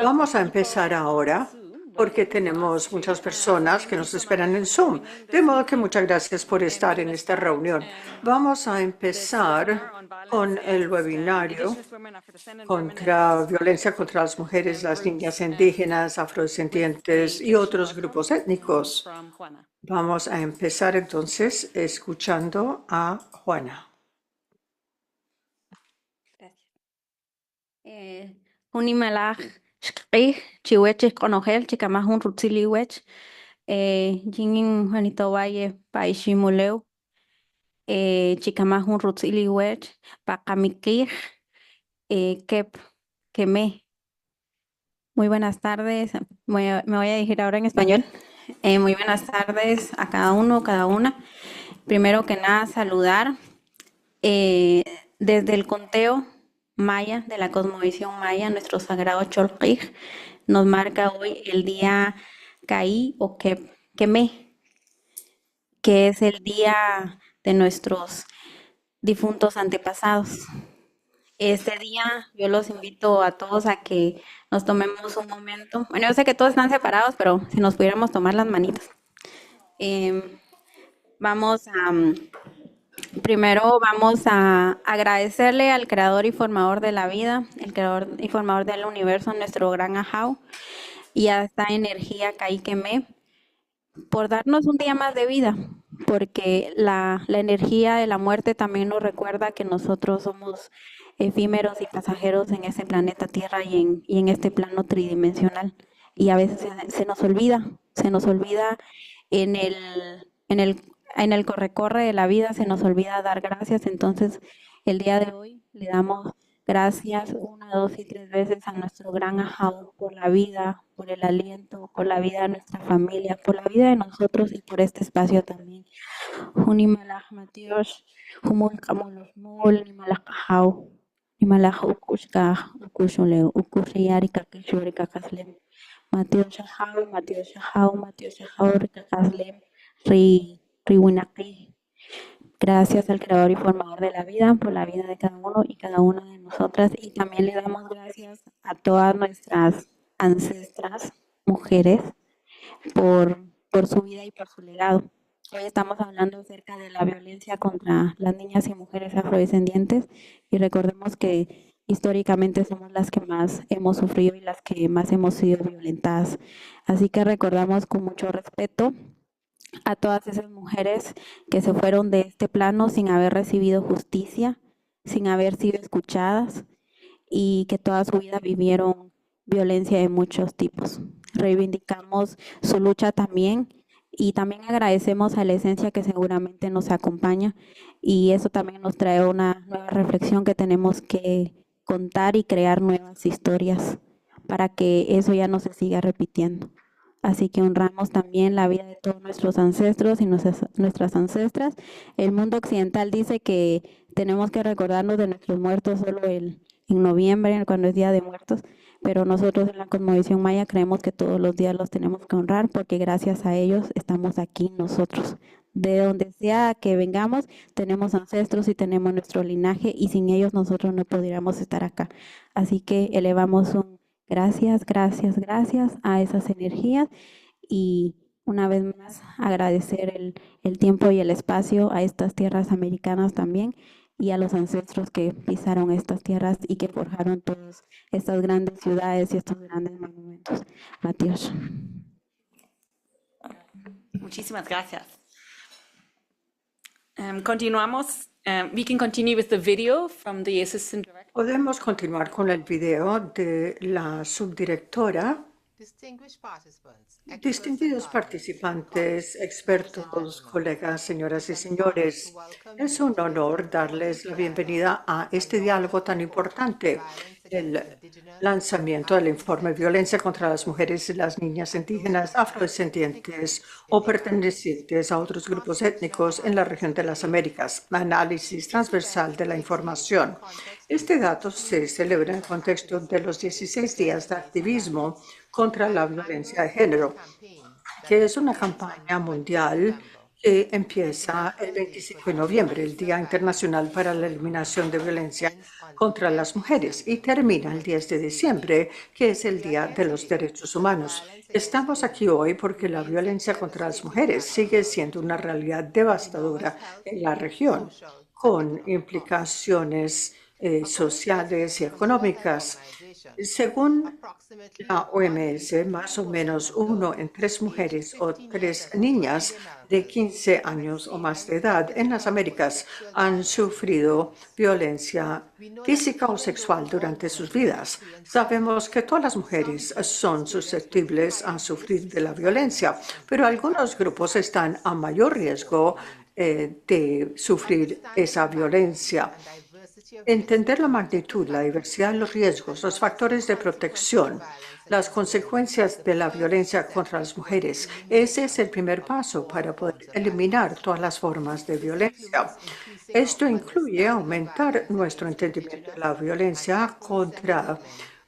Vamos a empezar ahora porque tenemos muchas personas que nos esperan en Zoom. De modo que muchas gracias por estar en esta reunión. Vamos a empezar con el webinario contra violencia contra las mujeres, las niñas indígenas, afrodescendientes y otros grupos étnicos. Vamos a empezar entonces escuchando a Juana. Unimalaj xqij chiwechej q'onojel chikamajun rutziliwech yinin Juanito Valle paiximuleu chikamajun rutziliwech paqamikij kep kemej. Muy buenas tardes, me voy a dirigir ahora en español. Muy buenas tardes a cada uno, cada una. Primero que nada, saludar desde el conteo maya, de la cosmovisión maya, nuestro sagrado Cholqij, nos marca hoy el día Caí o Quemé, que es el día de nuestros difuntos antepasados. Este día yo los invito a todos a que nos tomemos un momento. Bueno, yo sé que todos están separados, pero si nos pudiéramos tomar las manitas. Primero vamos a agradecerle al creador y formador de la vida, el creador y formador del universo, nuestro gran Ajau, y a esta energía Kaikeme, por darnos un día más de vida, porque la energía de la muerte también nos recuerda que nosotros somos efímeros y pasajeros en este planeta Tierra y en este plano tridimensional. Y a veces se nos olvida en el corre-corre de la vida, se nos olvida dar gracias. Entonces, el día de hoy le damos gracias 1, 2 y 3 veces a nuestro gran Ajau por la vida, por el aliento, por la vida de nuestra familia, por la vida de nosotros y por este espacio también. Unimalaj Matios, Humul Kamolosmul, Nimalaj Ajau, Nimalaj Ukushka, Ukushuleu, Ukushiyari Kakishuri Kakaslem, Matios Ajau, Matios Ajau, Matios Ajau, Rikakaslem, Riwinaki. Gracias al creador y formador de la vida, por la vida de cada uno y cada una de nosotras. Y también le damos gracias a todas nuestras ancestras, mujeres, por su vida y por su legado. Hoy estamos hablando acerca de la violencia contra las niñas y mujeres afrodescendientes y recordemos que históricamente somos las que más hemos sufrido y las que más hemos sido violentadas. Así que recordamos con mucho respeto a todas esas mujeres que se fueron de este plano sin haber recibido justicia, sin haber sido escuchadas y que toda su vida vivieron violencia de muchos tipos. Reivindicamos su lucha también y también agradecemos a la esencia que seguramente nos acompaña y eso también nos trae una nueva reflexión que tenemos que contar y crear nuevas historias para que eso ya no se siga repitiendo. Así que honramos también la vida de todos nuestros ancestros y nuestras ancestras. El mundo occidental dice que tenemos que recordarnos de nuestros muertos solo en noviembre, cuando es Día de Muertos, pero nosotros en la cosmovisión maya creemos que todos los días los tenemos que honrar porque gracias a ellos estamos aquí nosotros. De donde sea que vengamos, tenemos ancestros y tenemos nuestro linaje y sin ellos nosotros no podríamos estar acá. Así que elevamos un gracias, gracias, gracias a esas energías y una vez más agradecer el tiempo y el espacio a estas tierras americanas también y a los ancestros que pisaron estas tierras y que forjaron todas estas grandes ciudades y estos grandes monumentos. Matios. Muchísimas gracias. Continuamos. We can continue with the video from the Assistant Director. Podemos continuar con el video de la subdirectora. Distinguidos participantes, expertos, colegas, señoras y señores, es un honor darles la bienvenida a este diálogo tan importante, el lanzamiento del informe Violencia contra las mujeres y las niñas indígenas, afrodescendientes o pertenecientes a otros grupos étnicos en la región de las Américas, análisis transversal de la información. Este dato se celebra en el contexto de los 16 días de activismo contra la violencia de género, que es una campaña mundial que empieza el 25 de noviembre, el Día Internacional para la Eliminación de Violencia contra las Mujeres, y termina el 10 de diciembre, que es el Día de los Derechos Humanos. Estamos aquí hoy porque la violencia contra las mujeres sigue siendo una realidad devastadora en la región, con implicaciones sociales y económicas. Según la OMS, más o menos 1 en 3 mujeres o 3 niñas de 15 años o más de edad en las Américas han sufrido violencia física o sexual durante sus vidas. Sabemos que todas las mujeres son susceptibles a sufrir de la violencia, pero algunos grupos están a mayor riesgo de sufrir esa violencia. Entender la magnitud, la diversidad, los riesgos, los factores de protección, las consecuencias de la violencia contra las mujeres. Ese es el primer paso para poder eliminar todas las formas de violencia. Esto incluye aumentar nuestro entendimiento de la violencia contra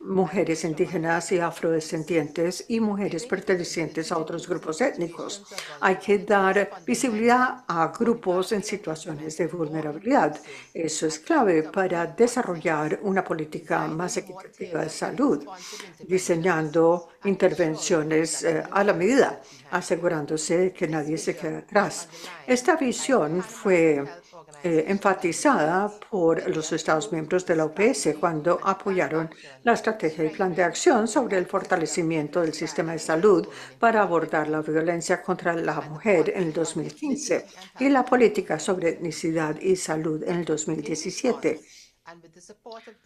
mujeres indígenas y afrodescendientes y mujeres pertenecientes a otros grupos étnicos. Hay que dar visibilidad a grupos en situaciones de vulnerabilidad. Eso es clave para desarrollar una política más equitativa de salud, diseñando intervenciones a la medida, asegurándose que nadie se quede atrás. Esta visión fue enfatizada por los Estados miembros de la OPS cuando apoyaron la estrategia y plan de acción sobre el fortalecimiento del sistema de salud para abordar la violencia contra la mujer en el 2015 y la política sobre etnicidad y salud en el 2017.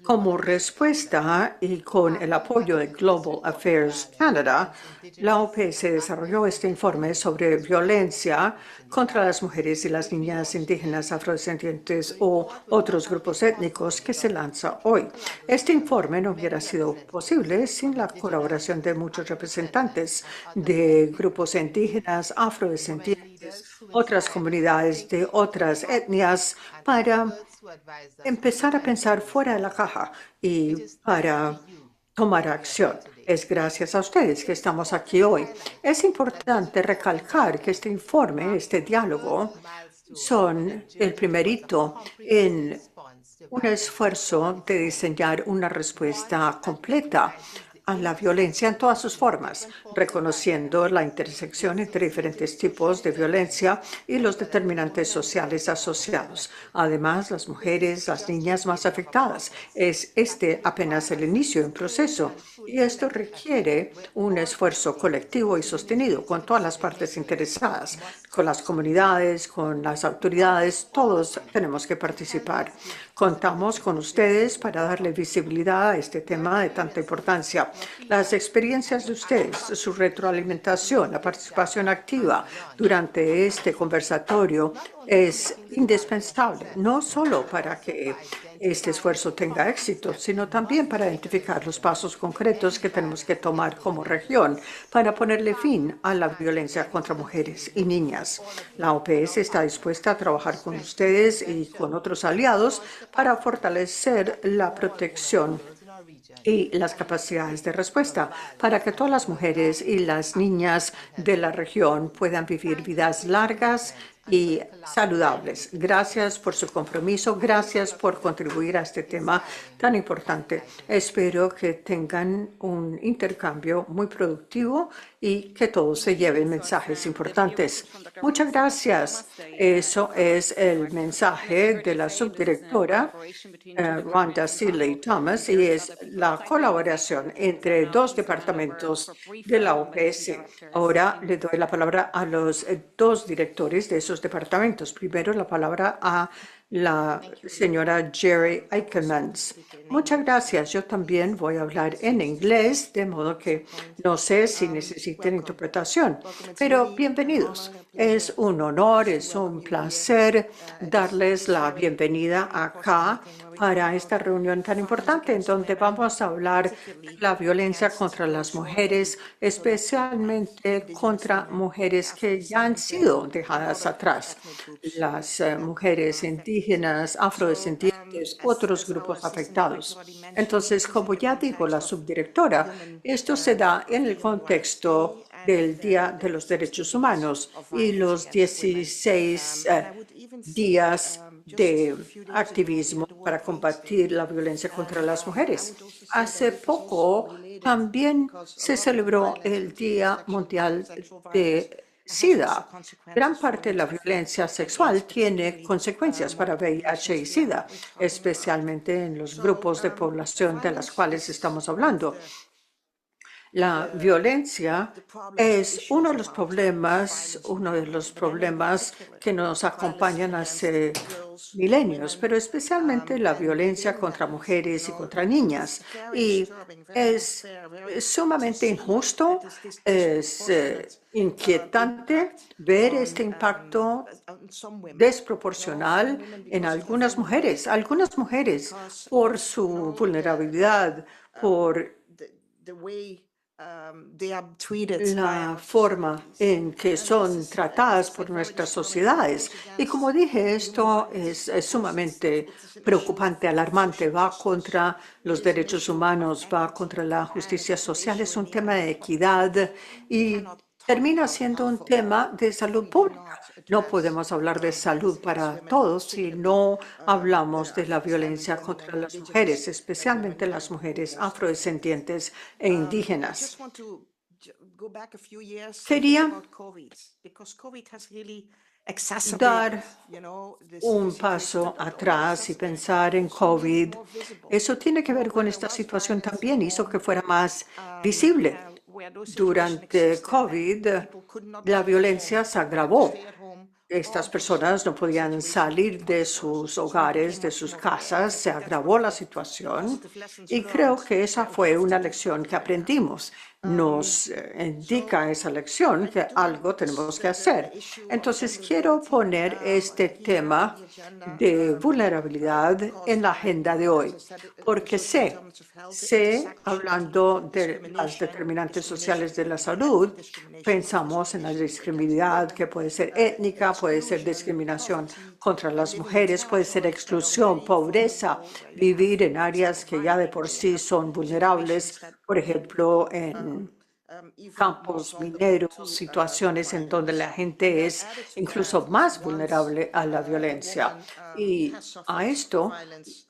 Como respuesta y con el apoyo de Global Affairs Canada, la OPS desarrolló este informe sobre violencia contra las mujeres y las niñas indígenas, afrodescendientes o otros grupos étnicos que se lanza hoy. Este informe no hubiera sido posible sin la colaboración de muchos representantes de grupos indígenas, afrodescendientes, otras comunidades de otras etnias para empezar a pensar fuera de la caja y para tomar acción. Es gracias a ustedes que estamos aquí hoy. Es importante recalcar que este informe, este diálogo, son el primer hito en un esfuerzo de diseñar una respuesta completa a la violencia en todas sus formas, reconociendo la intersección entre diferentes tipos de violencia y los determinantes sociales asociados. Además, las mujeres, las niñas más afectadas. Es apenas el inicio de un proceso y esto requiere un esfuerzo colectivo y sostenido con todas las partes interesadas, con las comunidades, con las autoridades. Todos tenemos que participar. Contamos con ustedes para darle visibilidad a este tema de tanta importancia. Las experiencias de ustedes, su retroalimentación, la participación activa durante este conversatorio es indispensable, no solo para que este esfuerzo tenga éxito, sino también para identificar los pasos concretos que tenemos que tomar como región para ponerle fin a la violencia contra mujeres y niñas. La OPS está dispuesta a trabajar con ustedes y con otros aliados para fortalecer la protección y las capacidades de respuesta para que todas las mujeres y las niñas de la región puedan vivir vidas largas y saludables. Gracias por su compromiso, gracias por contribuir a este tema tan importante. Espero que tengan un intercambio muy productivo y que todos se lleven mensajes importantes. Muchas gracias. Eso es el mensaje de la subdirectora Rhonda Seeley Thomas y es la colaboración entre dos departamentos de la OPS. Ahora le doy la palabra a los dos directores de esos departamentos. Primero la palabra a la señora Jerry Eickelmans. Muchas gracias. Yo también voy a hablar en inglés, de modo que no sé si necesiten interpretación, pero bienvenidos. Es un honor, es un placer darles la bienvenida acá para esta reunión tan importante en donde vamos a hablar de la violencia contra las mujeres, especialmente contra mujeres que ya han sido dejadas atrás, las mujeres indígenas, indígenas, afrodescendientes, otros grupos afectados. Entonces, como ya dijo la subdirectora, esto se da en el contexto del Día de los Derechos Humanos y los 16 días de activismo para combatir la violencia contra las mujeres. Hace poco también se celebró el Día Mundial de SIDA. Gran parte de la violencia sexual tiene consecuencias para VIH y SIDA, especialmente en los grupos de población de las cuales estamos hablando. La violencia es uno de los problemas que nos acompañan hace milenios, pero especialmente la violencia contra mujeres y contra niñas. Y es sumamente injusto, es inquietante ver este impacto desproporcional en algunas mujeres por su vulnerabilidad, por la forma en que son tratadas por nuestras sociedades. Y como dije, esto es sumamente preocupante, alarmante, va contra los derechos humanos, va contra la justicia social, es un tema de equidad y termina siendo un tema de salud pública. No podemos hablar de salud para todos si no hablamos de la violencia contra las mujeres, especialmente las mujeres afrodescendientes e indígenas. Quería dar un paso atrás y pensar en COVID. Eso tiene que ver con esta situación también, hizo que fuera más visible. Durante COVID, la violencia se agravó. Estas personas no podían salir de sus hogares, de sus casas, se agravó la situación y creo que esa fue una lección que aprendimos. Nos indica esa lección que algo tenemos que hacer. Entonces, quiero poner este tema de vulnerabilidad en la agenda de hoy, porque hablando de las determinantes sociales de la salud, pensamos en la discriminación que puede ser étnica, puede ser discriminación contra las mujeres, puede ser exclusión, pobreza, vivir en áreas que ya de por sí son vulnerables, por ejemplo, en campos mineros, situaciones en donde la gente es incluso más vulnerable a la violencia. Y a esto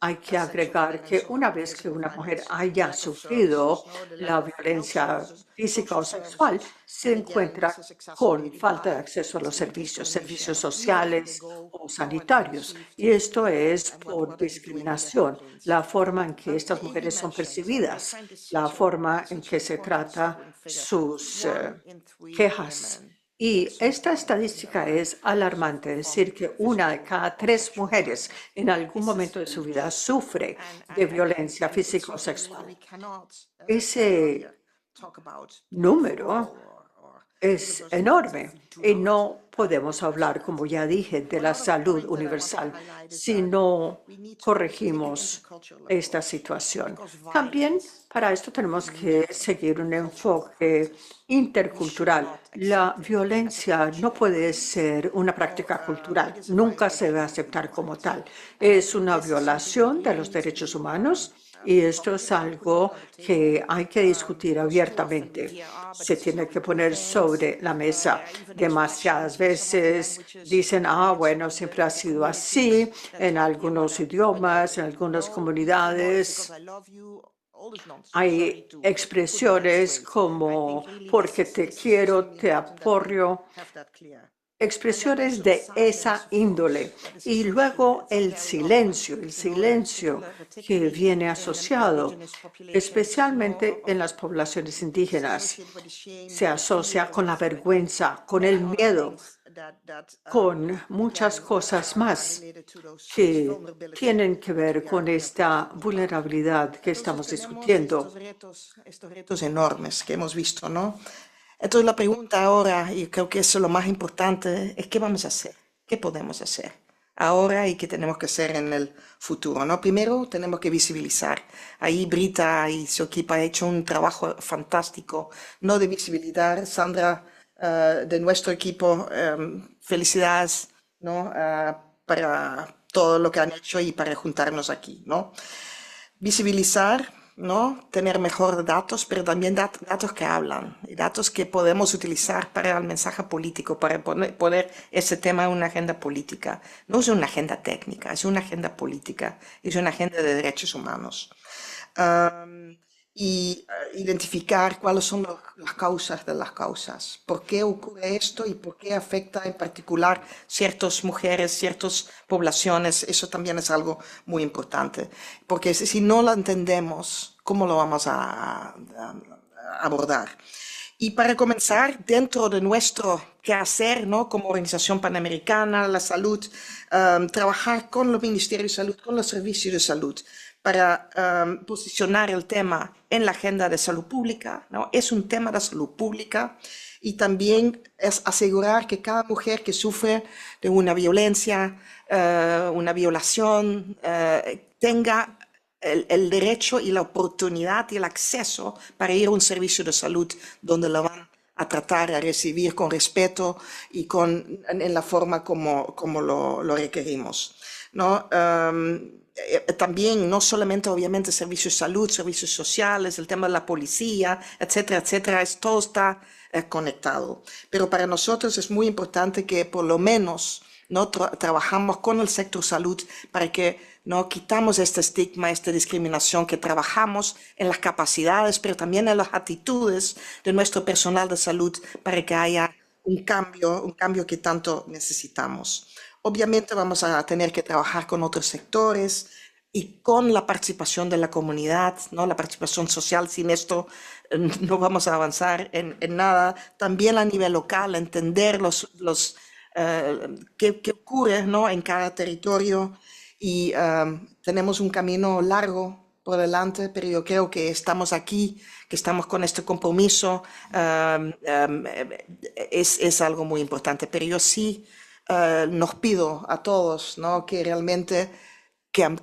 hay que agregar que una vez que una mujer haya sufrido la violencia física o sexual, se encuentra con falta de acceso a los servicios sociales o sanitarios. Y esto es por discriminación, la forma en que estas mujeres son percibidas, la forma en que se trata sus quejas. Y esta estadística es alarmante, es decir, que 1 de cada 3 mujeres en algún momento de su vida sufre de violencia física o sexual. Ese número es enorme y no podemos hablar, como ya dije, de la salud universal si no corregimos esta situación. También para esto tenemos que seguir un enfoque intercultural. La violencia no puede ser una práctica cultural, nunca se debe aceptar como tal. Es una violación de los derechos humanos. Y esto es algo que hay que discutir abiertamente. Se tiene que poner sobre la mesa. Demasiadas veces dicen, bueno, siempre ha sido así, en algunos idiomas, en algunas comunidades. Hay expresiones como porque te quiero, te apoyo, expresiones de esa índole. Y luego el silencio que viene asociado, especialmente en las poblaciones indígenas, se asocia con la vergüenza, con el miedo, con muchas cosas más que tienen que ver con esta vulnerabilidad que estamos discutiendo. Estos retos enormes que hemos visto, ¿no? Entonces la pregunta ahora, y creo que eso es lo más importante, es qué vamos a hacer, qué podemos hacer ahora y qué tenemos que hacer en el futuro, ¿no? Primero tenemos que visibilizar. Ahí Brita y su equipo han hecho un trabajo fantástico, ¿no? De visibilizar. Sandra, de nuestro equipo, felicidades, ¿no? Para todo lo que han hecho y para juntarnos aquí, ¿no? Visibilizar, ¿no? Tener mejor datos, pero también datos que hablan, y datos que podemos utilizar para el mensaje político, para poner ese tema en una agenda política. No es una agenda técnica, es una agenda política, es una agenda de derechos humanos. Identificar cuáles son las causas de las causas, por qué ocurre esto y por qué afecta en particular ciertas mujeres, ciertas poblaciones. Eso también es algo muy importante, porque si no lo entendemos, ¿cómo lo vamos a abordar? Y para comenzar, dentro de nuestro quehacer, ¿no? Como Organización Panamericana, la salud, trabajar con los Ministerios de Salud, con los servicios de salud, para posicionar el tema en la agenda de salud pública, ¿no? Es un tema de salud pública, y también es asegurar que cada mujer que sufre de una violencia, una violación, tenga el derecho y la oportunidad y el acceso para ir a un servicio de salud donde la van a tratar, a recibir con respeto y en la forma como lo requerimos, ¿no? También, no solamente obviamente servicios de salud, servicios sociales, el tema de la policía, etcétera, etcétera, todo está conectado. Pero para nosotros es muy importante que por lo menos, ¿no? Trabajamos con el sector salud para que no quitamos este estigma, esta discriminación, que trabajamos en las capacidades, pero también en las actitudes de nuestro personal de salud para que haya un cambio que tanto necesitamos. Obviamente vamos a tener que trabajar con otros sectores y con la participación de la comunidad, ¿no? La participación social. Sin esto no vamos a avanzar en nada. También a nivel local, entender qué ocurre, ¿no? En cada territorio. Y tenemos un camino largo por delante, pero yo creo que estamos aquí, que estamos con este compromiso, es algo muy importante. Pero yo sí nos pido a todos, ¿no? Que realmente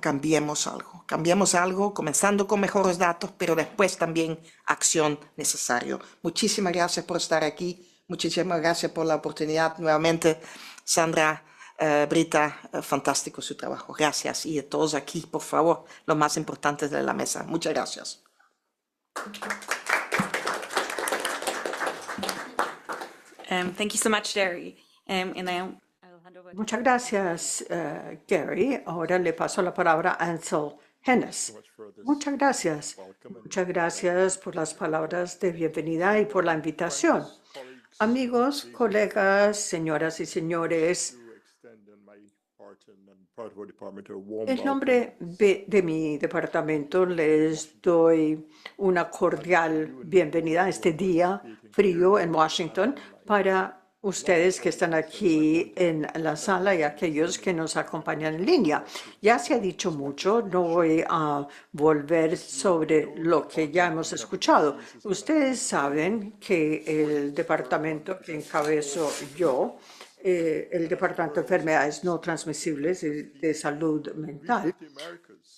cambiemos algo, comenzando con mejores datos, pero después también acción necesaria. Muchísimas gracias por estar aquí, muchísimas gracias por la oportunidad nuevamente, Sandra. Brita, fantástico su trabajo. Gracias. Y a todos aquí, por favor, los más importantes de la mesa. Muchas gracias. Thank you so much, Jerry. And I'll hand over. Muchas gracias, Gary. Ahora le paso la palabra a Ansel Hennes. Muchas gracias. Muchas gracias por las palabras de bienvenida y por la invitación. Amigos, colegas, señoras y señores, en nombre de mi departamento les doy una cordial bienvenida a este día frío en Washington para ustedes que están aquí en la sala y aquellos que nos acompañan en línea. Ya se ha dicho mucho, no voy a volver sobre lo que ya hemos escuchado. Ustedes saben que el departamento que encabezo yo, el Departamento de Enfermedades No Transmisibles y de Salud Mental,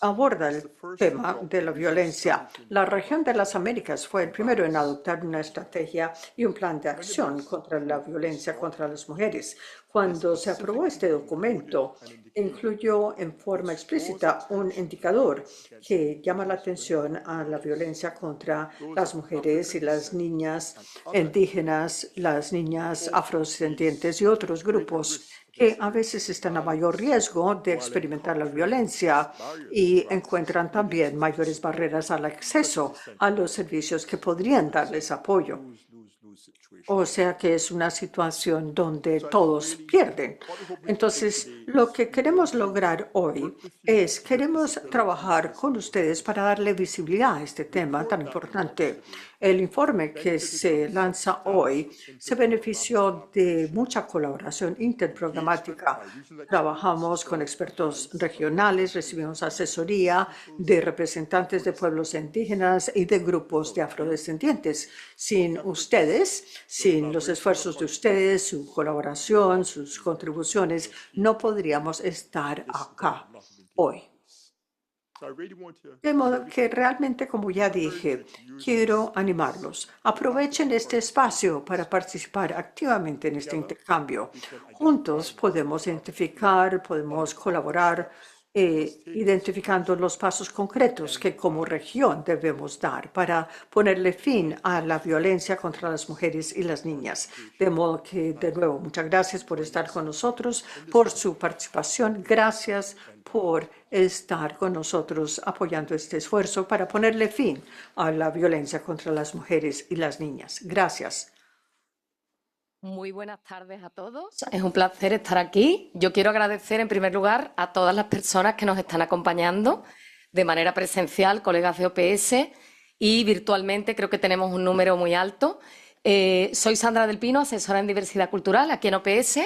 aborda el tema de la violencia. La región de las Américas fue el primero en adoptar una estrategia y un plan de acción contra la violencia contra las mujeres. Cuando se aprobó este documento, incluyó en forma explícita un indicador que llama la atención a la violencia contra las mujeres y las niñas indígenas, las niñas afrodescendientes y otros grupos que a veces están a mayor riesgo de experimentar la violencia y encuentran también mayores barreras al acceso a los servicios que podrían darles apoyo. O sea que es una situación donde todos pierden. Entonces, lo que queremos lograr hoy es, queremos trabajar con ustedes para darle visibilidad a este tema tan importante. El informe que se lanza hoy se benefició de mucha colaboración interprogramática. Trabajamos con expertos regionales, recibimos asesoría de representantes de pueblos indígenas y de grupos de afrodescendientes. Sin ustedes, sin los esfuerzos de ustedes, su colaboración, sus contribuciones, no podríamos estar acá hoy. De modo que realmente, como ya dije, quiero animarlos. Aprovechen este espacio para participar activamente en este intercambio. Juntos podemos identificar, podemos colaborar, identificando los pasos concretos que como región debemos dar para ponerle fin a la violencia contra las mujeres y las niñas. De modo que, de nuevo, muchas gracias por estar con nosotros, por su participación. Gracias por estar con nosotros apoyando este esfuerzo para ponerle fin a la violencia contra las mujeres y las niñas. Gracias. Muy buenas tardes a todos. Es un placer estar aquí. Yo quiero agradecer en primer lugar a todas las personas que nos están acompañando de manera presencial, colegas de OPS, y virtualmente creo que tenemos un número muy alto. Soy Sandra del Pino, asesora en diversidad cultural aquí en OPS,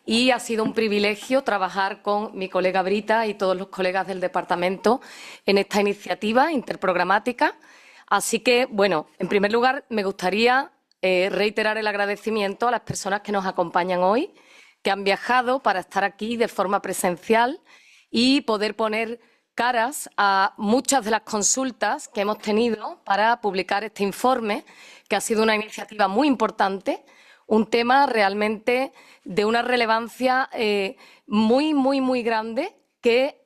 y ha sido un privilegio trabajar con mi colega Brita y todos los colegas del departamento en esta iniciativa interprogramática. Así que, bueno, en primer lugar me gustaría reiterar el agradecimiento a las personas que nos acompañan hoy, que han viajado para estar aquí de forma presencial y poder poner caras a muchas de las consultas que hemos tenido para publicar este informe, que ha sido una iniciativa muy importante, un tema realmente de una relevancia muy grande que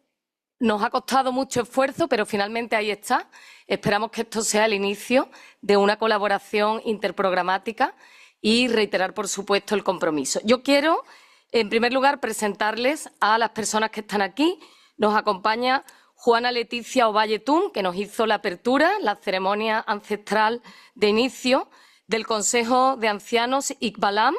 nos ha costado mucho esfuerzo, pero finalmente ahí está. Esperamos que esto sea el inicio de una colaboración interprogramática y reiterar, por supuesto, el compromiso. Yo quiero, en primer lugar, presentarles a las personas que están aquí. Nos acompaña Juana Leticia Ovalletún, que nos hizo la apertura, la ceremonia ancestral de inicio del Consejo de Ancianos Icbalam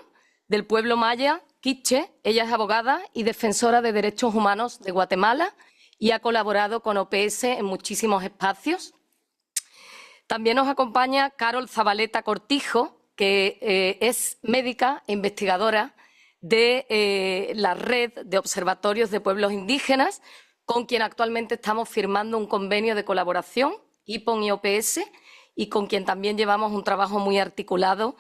del pueblo maya Quiché. Ella es abogada y defensora de derechos humanos de Guatemala y ha colaborado con OPS en muchísimos espacios. También nos acompaña Carol Zabaleta Cortijo, que es médica e investigadora de la Red de Observatorios de Pueblos Indígenas, con quien actualmente estamos firmando un convenio de colaboración, IPON y OPS, y con quien también llevamos un trabajo muy articulado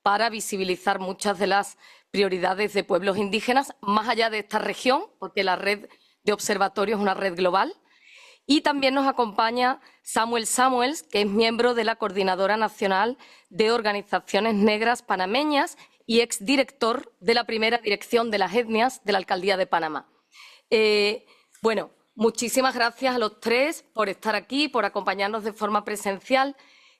para visibilizar muchas de las prioridades de pueblos indígenas, más allá de esta región, porque la Red de Observatorios es una red global. Y también nos acompaña Samuel Samuels, que es miembro de la Coordinadora Nacional de Organizaciones Negras Panameñas y exdirector de la primera Dirección de las Etnias de la Alcaldía de Panamá. Bueno, muchísimas gracias a los tres por estar aquí, por acompañarnos de forma presencial.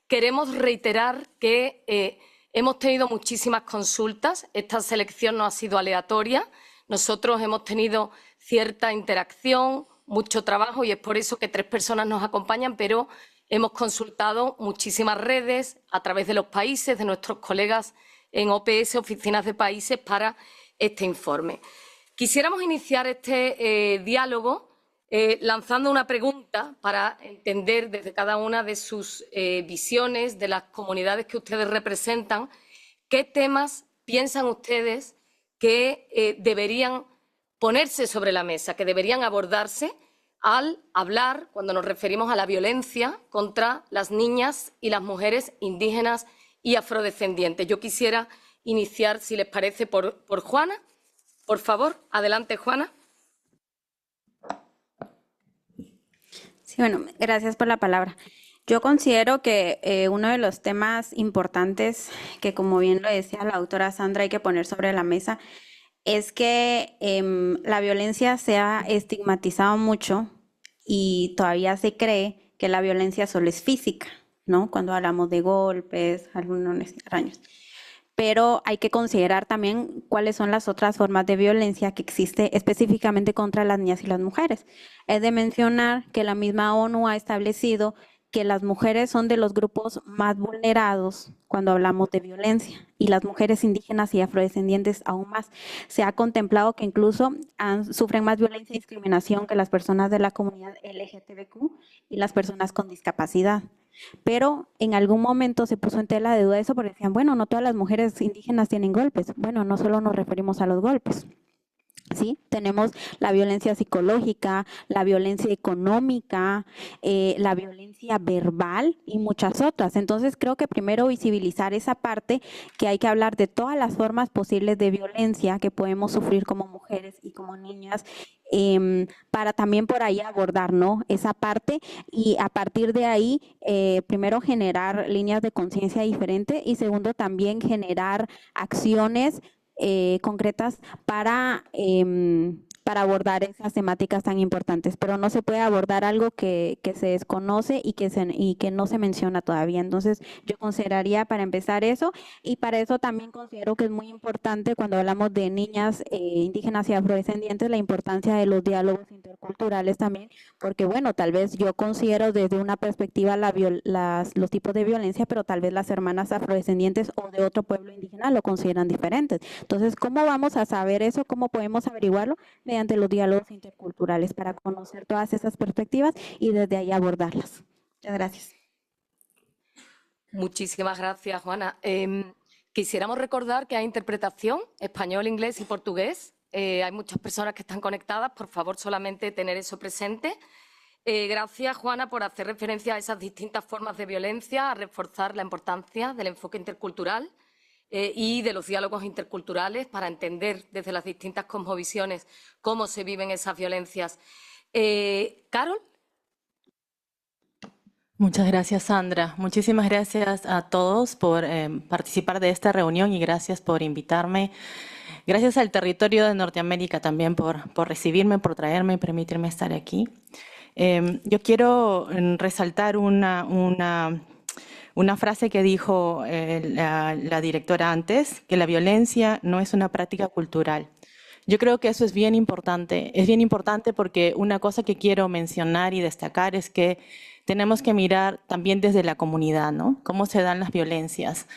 Queremos reiterar que hemos tenido muchísimas consultas. Esta selección no ha sido aleatoria. Nosotros hemos tenido cierta interacción, mucho trabajo, y es por eso que 3 personas nos acompañan, pero hemos consultado muchísimas redes a través de los países, de nuestros colegas en OPS, oficinas de países, para este informe. Quisiéramos iniciar este diálogo lanzando una pregunta para entender desde cada una de sus visiones, de las comunidades que ustedes representan, qué temas piensan ustedes que deberían ponerse sobre la mesa, que deberían abordarse al hablar, cuando nos referimos a la violencia contra las niñas y las mujeres indígenas y afrodescendientes. Yo quisiera iniciar, si les parece, por Juana. Por favor, adelante, Juana. Sí, bueno, gracias por la palabra. Yo considero que uno de los temas importantes que, como bien lo decía la autora Sandra, hay que poner sobre la mesa es que la violencia se ha estigmatizado mucho y todavía se cree que la violencia solo es física, ¿no? Cuando hablamos de golpes, algunos extraños. Pero hay que considerar también cuáles son las otras formas de violencia que existe específicamente contra las niñas y las mujeres. Es de mencionar que la misma ONU ha establecido que las mujeres son de los grupos más vulnerados cuando hablamos de violencia, y las mujeres indígenas y afrodescendientes aún más. Se ha contemplado que incluso sufren más violencia y discriminación que las personas de la comunidad LGTBQ y las personas con discapacidad. Pero en algún momento se puso en tela de duda eso, porque decían, bueno, no todas las mujeres indígenas tienen golpes. Bueno, no solo nos referimos a los golpes. ¿sí? Tenemos la violencia psicológica, la violencia económica, la violencia verbal y muchas otras. Entonces creo que primero visibilizar esa parte, que hay que hablar de todas las formas posibles de violencia que podemos sufrir como mujeres y como niñas, para también por ahí abordar, ¿no?, esa parte, y a partir de ahí, primero generar líneas de conciencia diferente y segundo también generar acciones concretas para abordar esas temáticas tan importantes, pero no se puede abordar algo que se desconoce y que no se menciona todavía. Entonces, yo consideraría para empezar eso, y para eso también considero que es muy importante cuando hablamos de niñas indígenas y afrodescendientes, la importancia de los diálogos interculturales también, porque bueno, tal vez yo considero desde una perspectiva los tipos de violencia, pero tal vez las hermanas afrodescendientes o de otro pueblo indígena lo consideran diferentes. Entonces, ¿cómo vamos a saber eso? ¿Cómo podemos averiguarlo? Mediante los diálogos interculturales, para conocer todas esas perspectivas y desde ahí abordarlas. Muchas gracias. Muchísimas gracias, Juana. Quisiéramos recordar que hay interpretación español, inglés y portugués. Hay muchas personas que están conectadas. Por favor, solamente tener eso presente. Gracias, Juana, por hacer referencia a esas distintas formas de violencia, a reforzar la importancia del enfoque intercultural y de los diálogos interculturales para entender desde las distintas cosmovisiones cómo se viven esas violencias. Carol. Muchas gracias, Sandra. Muchísimas gracias a todos por participar de esta reunión y gracias por invitarme. Gracias al territorio de Norteamérica también por recibirme, por traerme y permitirme estar aquí. Yo quiero resaltar una frase que dijo la directora antes, que la violencia no es una práctica cultural. Yo creo que eso es bien importante. Es bien importante porque una cosa que quiero mencionar y destacar es que tenemos que mirar también desde la comunidad, ¿no? Cómo se dan las violencias.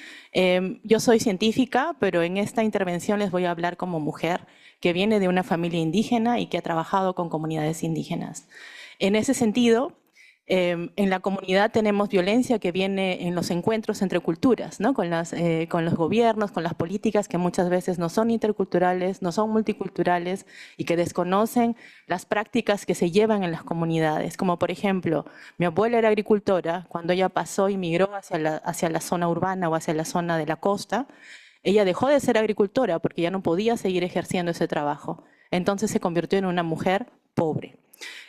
Yo soy científica, pero en esta intervención les voy a hablar como mujer que viene de una familia indígena y que ha trabajado con comunidades indígenas. En ese sentido, en la comunidad tenemos violencia que viene en los encuentros entre culturas, ¿no? Con los gobiernos, con las políticas que muchas veces no son interculturales, no son multiculturales y que desconocen las prácticas que se llevan en las comunidades. Como por ejemplo, mi abuela era agricultora, cuando ella pasó y migró hacia la zona urbana o hacia la zona de la costa, ella dejó de ser agricultora porque ya no podía seguir ejerciendo ese trabajo. Entonces se convirtió en una mujer pobre.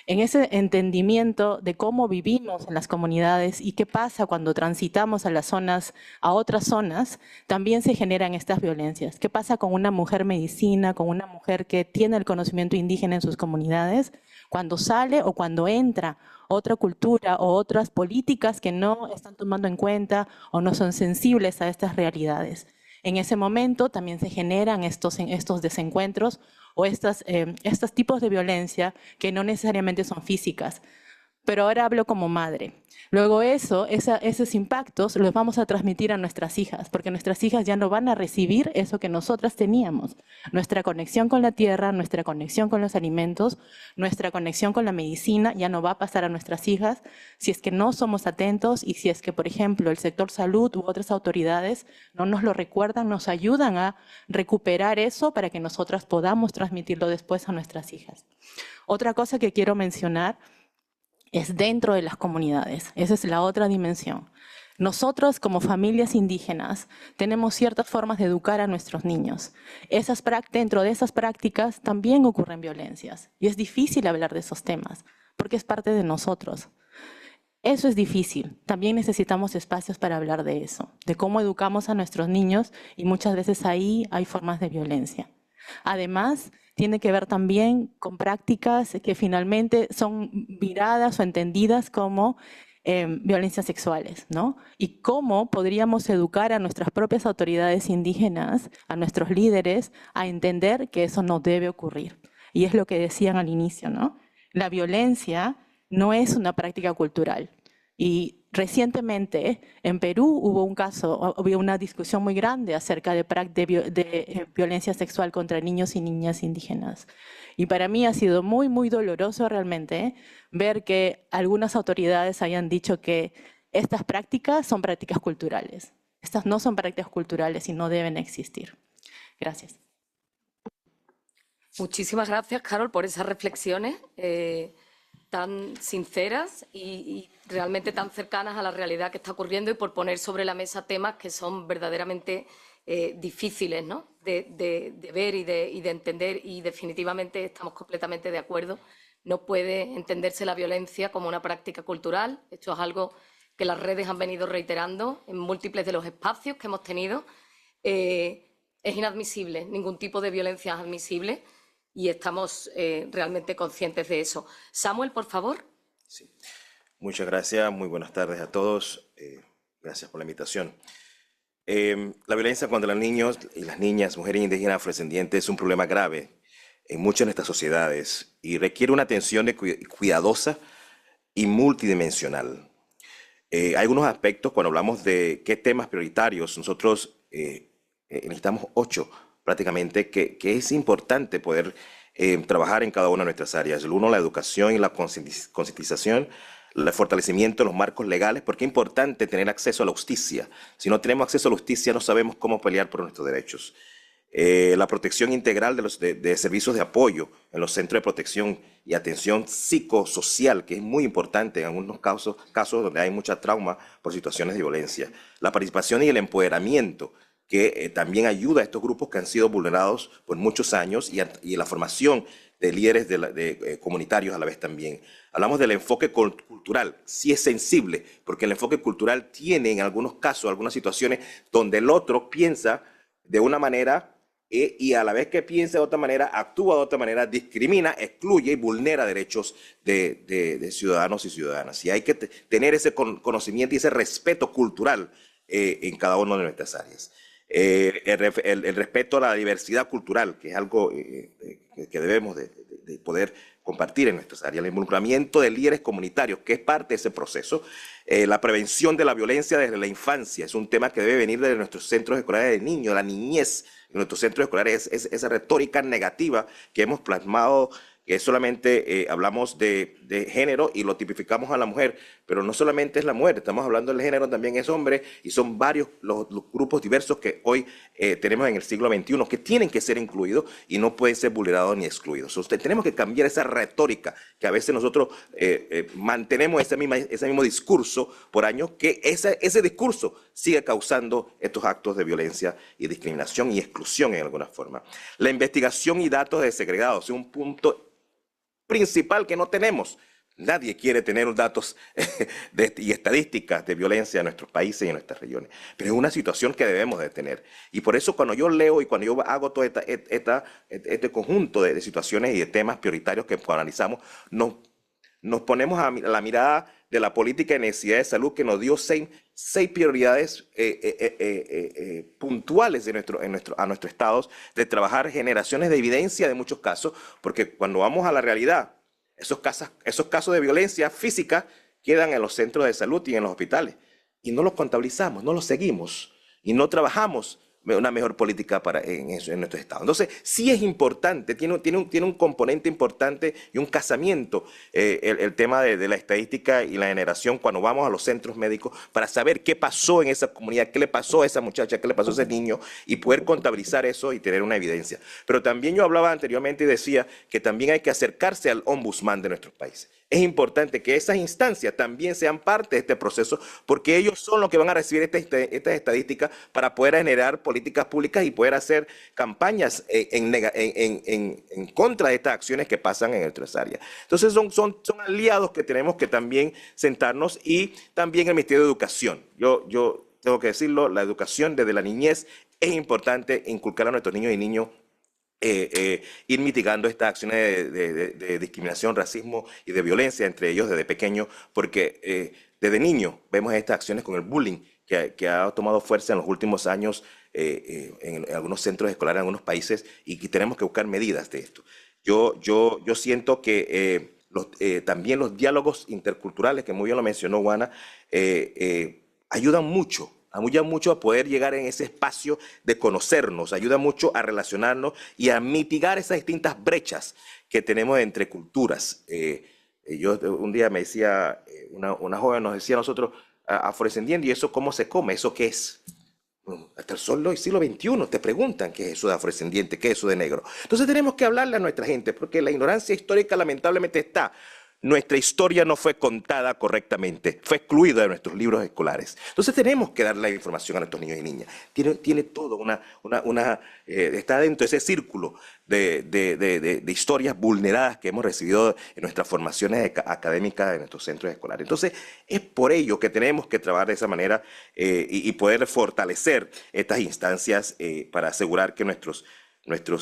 En ese entendimiento de cómo vivimos en las comunidades y qué pasa cuando transitamos a otras zonas, también se generan estas violencias. ¿Qué pasa con una mujer medicina, con una mujer que tiene el conocimiento indígena en sus comunidades, cuando sale o cuando entra otra cultura o otras políticas que no están tomando en cuenta o no son sensibles a estas realidades? En ese momento también se generan estos desencuentros o estos tipos de violencia que no necesariamente son físicas. Pero ahora hablo como madre. Luego esos impactos los vamos a transmitir a nuestras hijas, porque nuestras hijas ya no van a recibir eso que nosotras teníamos. Nuestra conexión con la tierra, nuestra conexión con los alimentos, nuestra conexión con la medicina ya no va a pasar a nuestras hijas si es que no somos atentos y si es que, por ejemplo, el sector salud u otras autoridades no nos lo recuerdan, nos ayudan a recuperar eso para que nosotras podamos transmitirlo después a nuestras hijas. Otra cosa que quiero mencionar es dentro de las comunidades. Esa es la otra dimensión. Nosotros, como familias indígenas, tenemos ciertas formas de educar a nuestros niños. Dentro de esas prácticas también ocurren violencias. Y es difícil hablar de esos temas, porque es parte de nosotros. Eso es difícil. También necesitamos espacios para hablar de eso, de cómo educamos a nuestros niños, y muchas veces ahí hay formas de violencia. Además, tiene que ver también con prácticas que finalmente son miradas o entendidas como violencias sexuales, ¿no? Y cómo podríamos educar a nuestras propias autoridades indígenas, a nuestros líderes, a entender que eso no debe ocurrir. Y es lo que decían al inicio, ¿no? La violencia no es una práctica cultural. Y recientemente en Perú hubo una discusión muy grande acerca de violencia sexual contra niños y niñas indígenas. Y para mí ha sido muy, muy doloroso realmente ver que algunas autoridades hayan dicho que estas prácticas son prácticas culturales. Estas no son prácticas culturales y no deben existir. Gracias. Muchísimas gracias, Carol, por esas reflexiones tan sinceras y realmente tan cercanas a la realidad que está ocurriendo y por poner sobre la mesa temas que son verdaderamente difíciles, ¿no? de ver y de entender, y definitivamente estamos completamente de acuerdo. No puede entenderse la violencia como una práctica cultural. Esto es algo que las redes han venido reiterando en múltiples de los espacios que hemos tenido. Es inadmisible, ningún tipo de violencia es admisible y estamos realmente conscientes de eso. Samuel, por favor. Sí. Muchas gracias, muy buenas tardes a todos. Gracias por la invitación. La violencia contra los niños y las niñas, mujeres indígenas afrodescendientes es un problema grave en muchas de nuestras sociedades y requiere una atención cuidadosa y multidimensional. Hay algunos aspectos cuando hablamos de qué temas prioritarios, nosotros necesitamos 8 prácticamente, que es importante poder trabajar en cada una de nuestras áreas. El uno, la educación y la concientización, el fortalecimiento de los marcos legales, porque es importante tener acceso a la justicia. Si no tenemos acceso a la justicia, no sabemos cómo pelear por nuestros derechos. La protección integral de servicios de apoyo en los centros de protección y atención psicosocial, que es muy importante en algunos casos donde hay mucha trauma por situaciones de violencia. La participación y el empoderamiento, que también ayuda a estos grupos que han sido vulnerados por muchos años y la formación de líderes comunitarios a la vez también. Hablamos del enfoque cultural, sí es sensible, porque el enfoque cultural tiene en algunos casos, algunas situaciones donde el otro piensa de una manera y a la vez que piensa de otra manera, actúa de otra manera, discrimina, excluye y vulnera derechos de ciudadanos y ciudadanas. Y hay que tener ese conocimiento y ese respeto cultural en cada una de nuestras áreas. El respeto a la diversidad cultural, que es algo que debemos de poder compartir en nuestras áreas, el involucramiento de líderes comunitarios, que es parte de ese proceso, la prevención de la violencia desde la infancia, es un tema que debe venir de nuestros centros escolares de niños, la niñez en nuestros centros escolares, esa retórica negativa que hemos plasmado, que solamente hablamos de género y lo tipificamos a la mujer, pero no solamente es la mujer, estamos hablando del género, también es hombre, y son varios los grupos diversos que hoy tenemos en el siglo XXI que tienen que ser incluidos y no pueden ser vulnerados ni excluidos. Tenemos que cambiar esa retórica que a veces nosotros mantenemos ese mismo discurso por años, que ese discurso sigue causando estos actos de violencia y discriminación y exclusión en alguna forma. La investigación y datos desegregados es un punto principal que no tenemos. Nadie quiere tener datos y estadísticas de violencia en nuestros países y en nuestras regiones, pero es una situación que debemos de tener. Y por eso cuando yo leo y cuando yo hago todo este conjunto de situaciones y de temas prioritarios que analizamos, nos ponemos a la mirada de la política de necesidad de salud, que nos dio seis prioridades puntuales a nuestros estados, de trabajar generaciones de evidencia de muchos casos, porque cuando vamos a la realidad, esos casos de violencia física quedan en los centros de salud y en los hospitales, y no los contabilizamos, no los seguimos, y no trabajamos una mejor política en nuestro estado. Entonces, sí es importante, tiene un componente importante y un casamiento el tema de la estadística y la generación cuando vamos a los centros médicos para saber qué pasó en esa comunidad, qué le pasó a esa muchacha, qué le pasó a ese niño y poder contabilizar eso y tener una evidencia. Pero también yo hablaba anteriormente y decía que también hay que acercarse al ombudsman de nuestros países. Es importante que esas instancias también sean parte de este proceso, porque ellos son los que van a recibir estas estadísticas para poder generar políticas públicas y poder hacer campañas en contra de estas acciones que pasan en nuestras áreas. Entonces son aliados que tenemos que también sentarnos, y también el Ministerio de Educación. Yo tengo que decirlo, la educación desde la niñez es importante inculcar a nuestros niños y niños ir mitigando estas acciones de discriminación, racismo y de violencia entre ellos desde pequeños, porque desde niños vemos estas acciones con el bullying que ha tomado fuerza en los últimos años en algunos centros escolares, en algunos países, y que tenemos que buscar medidas de esto. Yo siento que también los diálogos interculturales, que muy bien lo mencionó Juana, ayudan mucho a poder llegar en ese espacio de conocernos, ayuda mucho a relacionarnos y a mitigar esas distintas brechas que tenemos entre culturas. Un día me decía, una joven nos decía a nosotros, afrodescendientes, ¿y eso cómo se come? ¿Eso qué es? Hasta el siglo XXI te preguntan qué es eso de afrodescendiente, qué es eso de negro. Entonces tenemos que hablarle a nuestra gente, porque la ignorancia histórica lamentablemente está. Nuestra historia no fue contada correctamente, fue excluida de nuestros libros escolares. Entonces tenemos que darle la información a nuestros niños y niñas. Tiene todo está dentro de ese círculo de historias vulneradas que hemos recibido en nuestras formaciones académicas en nuestros centros escolares. Entonces es por ello que tenemos que trabajar de esa manera y poder fortalecer estas instancias para asegurar que nuestros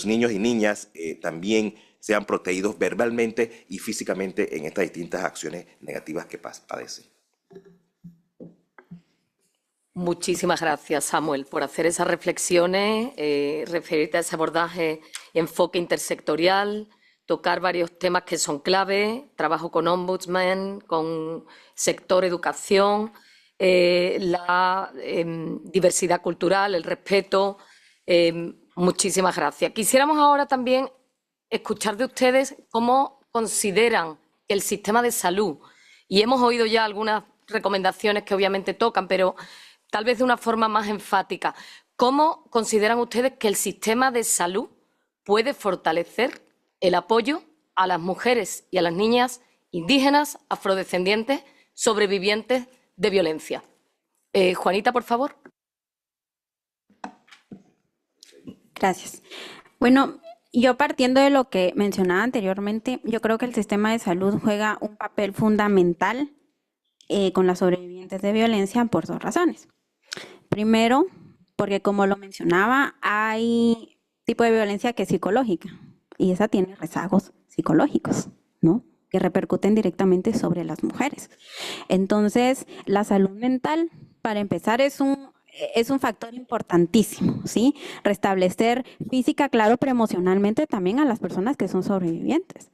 niños y niñas también sean protegidos verbalmente y físicamente en estas distintas acciones negativas que padecen. Muchísimas gracias, Samuel, por hacer esas reflexiones, referirte a ese abordaje y enfoque intersectorial, tocar varios temas que son clave, trabajo con Ombudsman, con sector educación, la diversidad cultural, el respeto. Muchísimas gracias. Quisiéramos ahora también escuchar de ustedes cómo consideran que el sistema de salud, y hemos oído ya algunas recomendaciones que obviamente tocan, pero tal vez de una forma más enfática, ¿cómo consideran ustedes que el sistema de salud puede fortalecer el apoyo a las mujeres y a las niñas indígenas, afrodescendientes, sobrevivientes de violencia? Juanita, por favor. Gracias. Bueno, yo partiendo de lo que mencionaba anteriormente, yo creo que el sistema de salud juega un papel fundamental con las sobrevivientes de violencia por dos razones. Primero, porque como lo mencionaba, hay tipo de violencia que es psicológica y esa tiene rezagos psicológicos, ¿no?, que repercuten directamente sobre las mujeres. Entonces, la salud mental, para empezar, es un factor importantísimo, ¿sí? Restablecer física, claro, pero emocionalmente también a las personas que son sobrevivientes.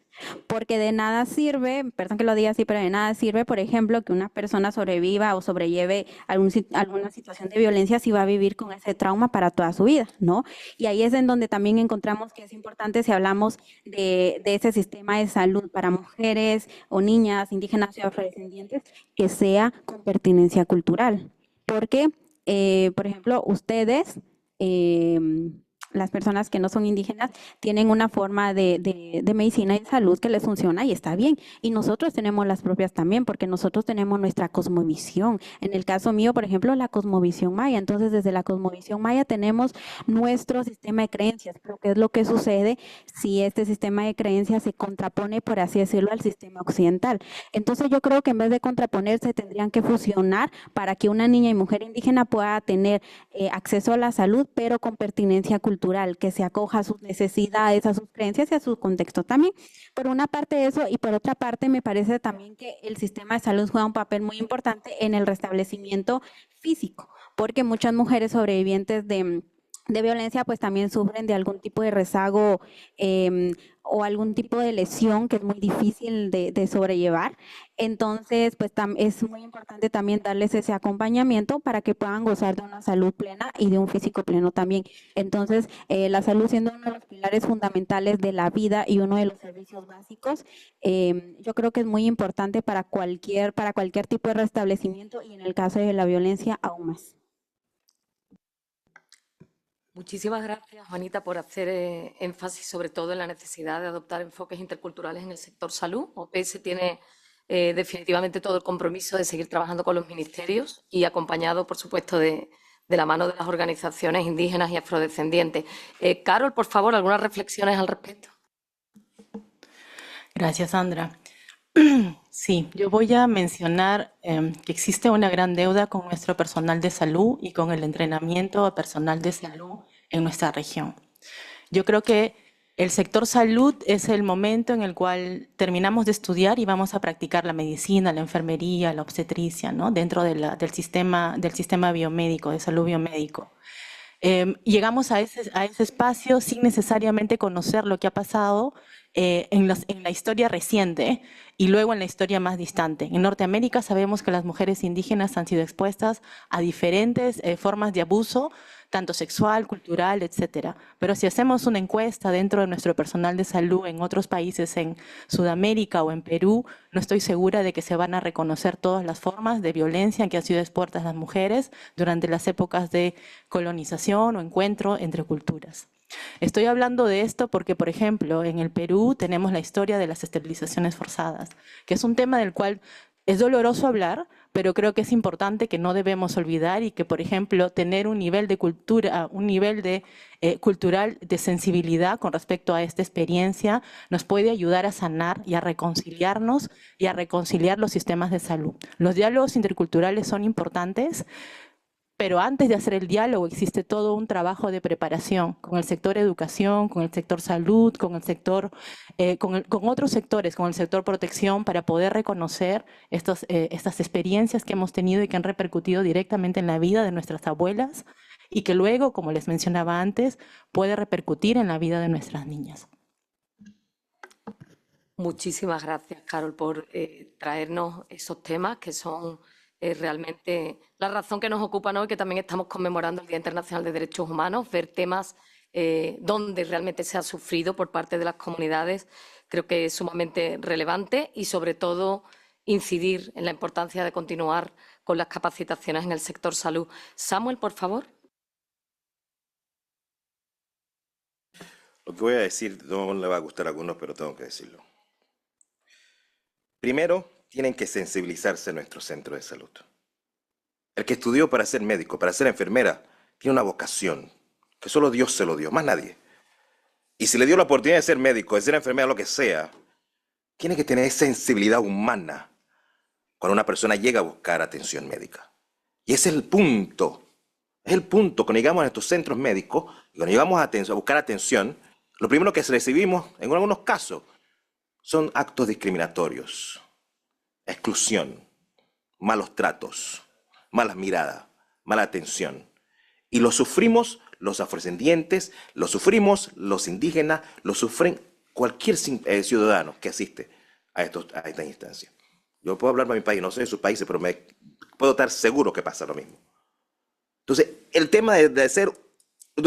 Porque de nada sirve, perdón que lo diga así, pero de nada sirve, por ejemplo, que una persona sobreviva o sobrelleve alguna situación de violencia si va a vivir con ese trauma para toda su vida, ¿no? Y ahí es en donde también encontramos que es importante, si hablamos de ese sistema de salud para mujeres o niñas indígenas y afrodescendientes, que sea con pertinencia cultural. Porque por ejemplo, ustedes, las personas que no son indígenas, tienen una forma de medicina y salud que les funciona y está bien. Y nosotros tenemos las propias también, porque nosotros tenemos nuestra cosmovisión. En el caso mío, por ejemplo, la cosmovisión maya. Entonces, desde la cosmovisión maya tenemos nuestro sistema de creencias. Pero ¿qué es lo que sucede si este sistema de creencias se contrapone, por así decirlo, al sistema occidental? Entonces, yo creo que en vez de contraponerse, tendrían que fusionar para que una niña y mujer indígena pueda tener acceso a la salud, pero con pertinencia cultural, que se acoja a sus necesidades, a sus creencias y a su contexto también. Por una parte eso, y por otra parte me parece también que el sistema de salud juega un papel muy importante en el restablecimiento físico, porque muchas mujeres sobrevivientes de violencia pues también sufren de algún tipo de rezago o algún tipo de lesión que es muy difícil de sobrellevar. Entonces, pues es muy importante también darles ese acompañamiento para que puedan gozar de una salud plena y de un físico pleno también. Entonces, la salud siendo uno de los pilares fundamentales de la vida y uno de los servicios básicos, yo creo que es muy importante para cualquier tipo de restablecimiento y en el caso de la violencia aún más. Muchísimas gracias, Juanita, por hacer énfasis sobre todo en la necesidad de adoptar enfoques interculturales en el sector salud. OPS tiene definitivamente todo el compromiso de seguir trabajando con los ministerios y acompañado, por supuesto, de la mano de las organizaciones indígenas y afrodescendientes. Carol, por favor, algunas reflexiones al respecto. Gracias, Sandra. Sí, yo voy a mencionar que existe una gran deuda con nuestro personal de salud y con el entrenamiento a personal de salud en nuestra región. Yo creo que el sector salud es el momento en el cual terminamos de estudiar y vamos a practicar la medicina, la enfermería, la obstetricia, ¿no?, dentro del sistema biomédico, de salud biomédico. Llegamos a ese espacio sin necesariamente conocer lo que ha pasado en la historia reciente y luego en la historia más distante. En Norteamérica sabemos que las mujeres indígenas han sido expuestas a diferentes formas de abuso tanto sexual, cultural, etcétera. Pero si hacemos una encuesta dentro de nuestro personal de salud en otros países, en Sudamérica o en Perú, no estoy segura de que se van a reconocer todas las formas de violencia que han sido expuestas las mujeres durante las épocas de colonización o encuentro entre culturas. Estoy hablando de esto porque, por ejemplo, en el Perú tenemos la historia de las esterilizaciones forzadas, que es un tema del cual es doloroso hablar, pero creo que es importante que no debemos olvidar y que, por ejemplo, tener un nivel de cultura, un nivel de cultural de sensibilidad con respecto a esta experiencia nos puede ayudar a sanar y a reconciliarnos y a reconciliar los sistemas de salud. Los diálogos interculturales son importantes, pero antes de hacer el diálogo existe todo un trabajo de preparación con el sector educación, con el sector salud, con el sector, con otros sectores, con el sector protección, para poder reconocer estas experiencias que hemos tenido y que han repercutido directamente en la vida de nuestras abuelas y que luego, como les mencionaba antes, puede repercutir en la vida de nuestras niñas. Muchísimas gracias, Carol, por traernos esos temas que son realmente la razón que nos ocupa hoy, que también estamos conmemorando el Día Internacional de Derechos Humanos, ver temas donde realmente se ha sufrido por parte de las comunidades, creo que es sumamente relevante y, sobre todo, incidir en la importancia de continuar con las capacitaciones en el sector salud. Samuel, por favor. Lo que voy a decir no le va a gustar a algunos, pero tengo que decirlo. Primero, tienen que sensibilizarse en nuestro centro de salud. El que estudió para ser médico, para ser enfermera, tiene una vocación, que solo Dios se lo dio, más nadie. Y si le dio la oportunidad de ser médico, de ser enfermera, lo que sea, tiene que tener sensibilidad humana cuando una persona llega a buscar atención médica. Y ese es el punto. Es el punto. Cuando llegamos a estos centros médicos, y cuando llegamos a buscar atención, lo primero que recibimos, en algunos casos, son actos discriminatorios. Exclusión, malos tratos, malas miradas, mala atención. Y lo sufrimos los afrodescendientes, lo sufrimos los indígenas, lo sufren cualquier ciudadano que asiste a esta instancia. Yo puedo hablar de mi país, no sé de sus países, pero puedo estar seguro que pasa lo mismo. Entonces, el tema de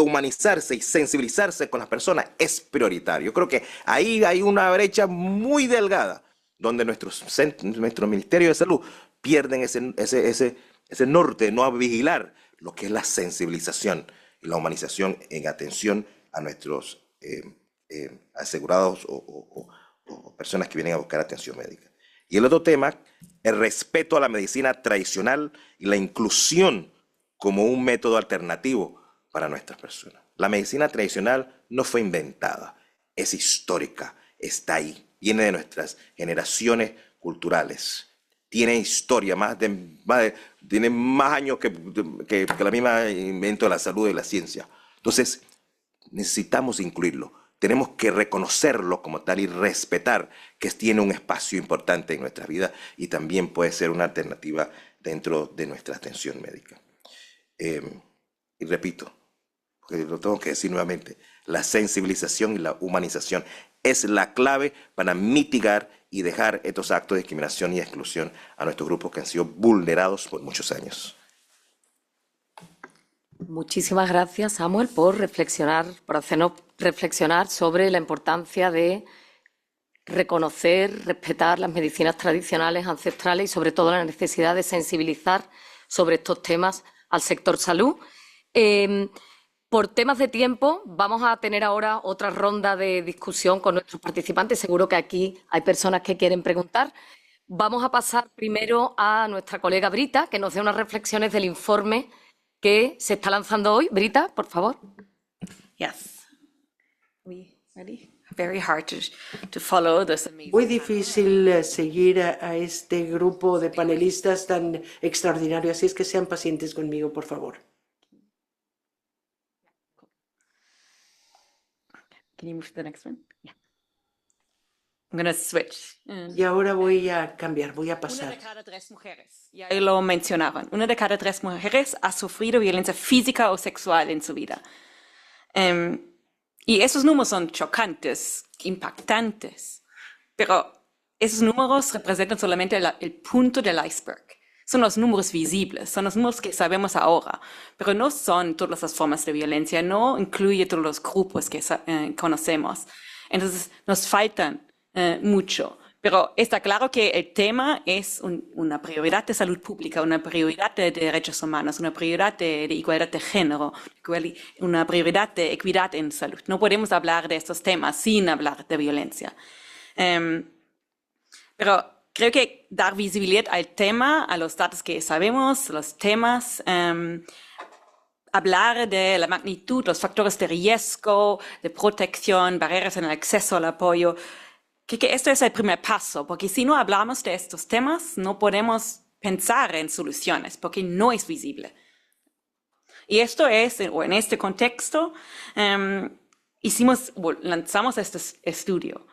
humanizarse y sensibilizarse con las personas es prioritario. Yo creo que ahí hay una brecha muy delgada donde nuestro Ministerio de Salud pierden ese norte de no vigilar lo que es la sensibilización y la humanización en atención a nuestros asegurados o personas que vienen a buscar atención médica. Y el otro tema, el respeto a la medicina tradicional y la inclusión como un método alternativo para nuestras personas. La medicina tradicional no fue inventada, es histórica, está ahí. Viene de nuestras generaciones culturales. Tiene historia, tiene más años que la misma invento de la salud y la ciencia. Entonces, necesitamos incluirlo. Tenemos que reconocerlo como tal y respetar que tiene un espacio importante en nuestras vidas y también puede ser una alternativa dentro de nuestra atención médica. Y repito, porque lo tengo que decir nuevamente, la sensibilización y la humanización es la clave para mitigar y dejar estos actos de discriminación y exclusión a nuestros grupos que han sido vulnerados por muchos años. Muchísimas gracias, Samuel, por hacernos reflexionar sobre la importancia de reconocer, respetar las medicinas tradicionales, ancestrales y, sobre todo, la necesidad de sensibilizar sobre estos temas al sector salud. Por temas de tiempo, vamos a tener ahora otra ronda de discusión con nuestros participantes. Seguro que aquí hay personas que quieren preguntar. Vamos a pasar primero a nuestra colega Brita, que nos dé unas reflexiones del informe que se está lanzando hoy. Brita, por favor. Yes. We ready? Very hard to follow this amazing. Muy difícil seguir a este grupo de panelistas tan extraordinario, así es que sean pacientes conmigo, por favor. Can you move to the next one? Yeah. I'm going to switch. Y ahora voy a cambiar, voy a Una pasar. de cada tres mujeres, ya lo mencionaban, una de cada tres mujeres ha sufrido violencia física o sexual en su vida. Y esos números son chocantes, impactantes, pero esos números representan solamente el punto del iceberg. son los números visibles, son los números que sabemos ahora, pero no son todas las formas de violencia, no incluye todos los grupos que conocemos. Entonces, nos faltan mucho. Pero está claro que el tema es una prioridad de salud pública, una prioridad de derechos humanos, una prioridad de igualdad de género, una prioridad de equidad en salud. No podemos hablar de estos temas sin hablar de violencia. Pero creo que dar visibilidad al tema, a los datos que sabemos, los temas, hablar de la magnitud, los factores de riesgo, de protección, barreras en el acceso al apoyo, que esto es el primer paso, porque si no hablamos de estos temas, no podemos pensar en soluciones, porque no es visible. Y esto es, o en este contexto, lanzamos este estudio.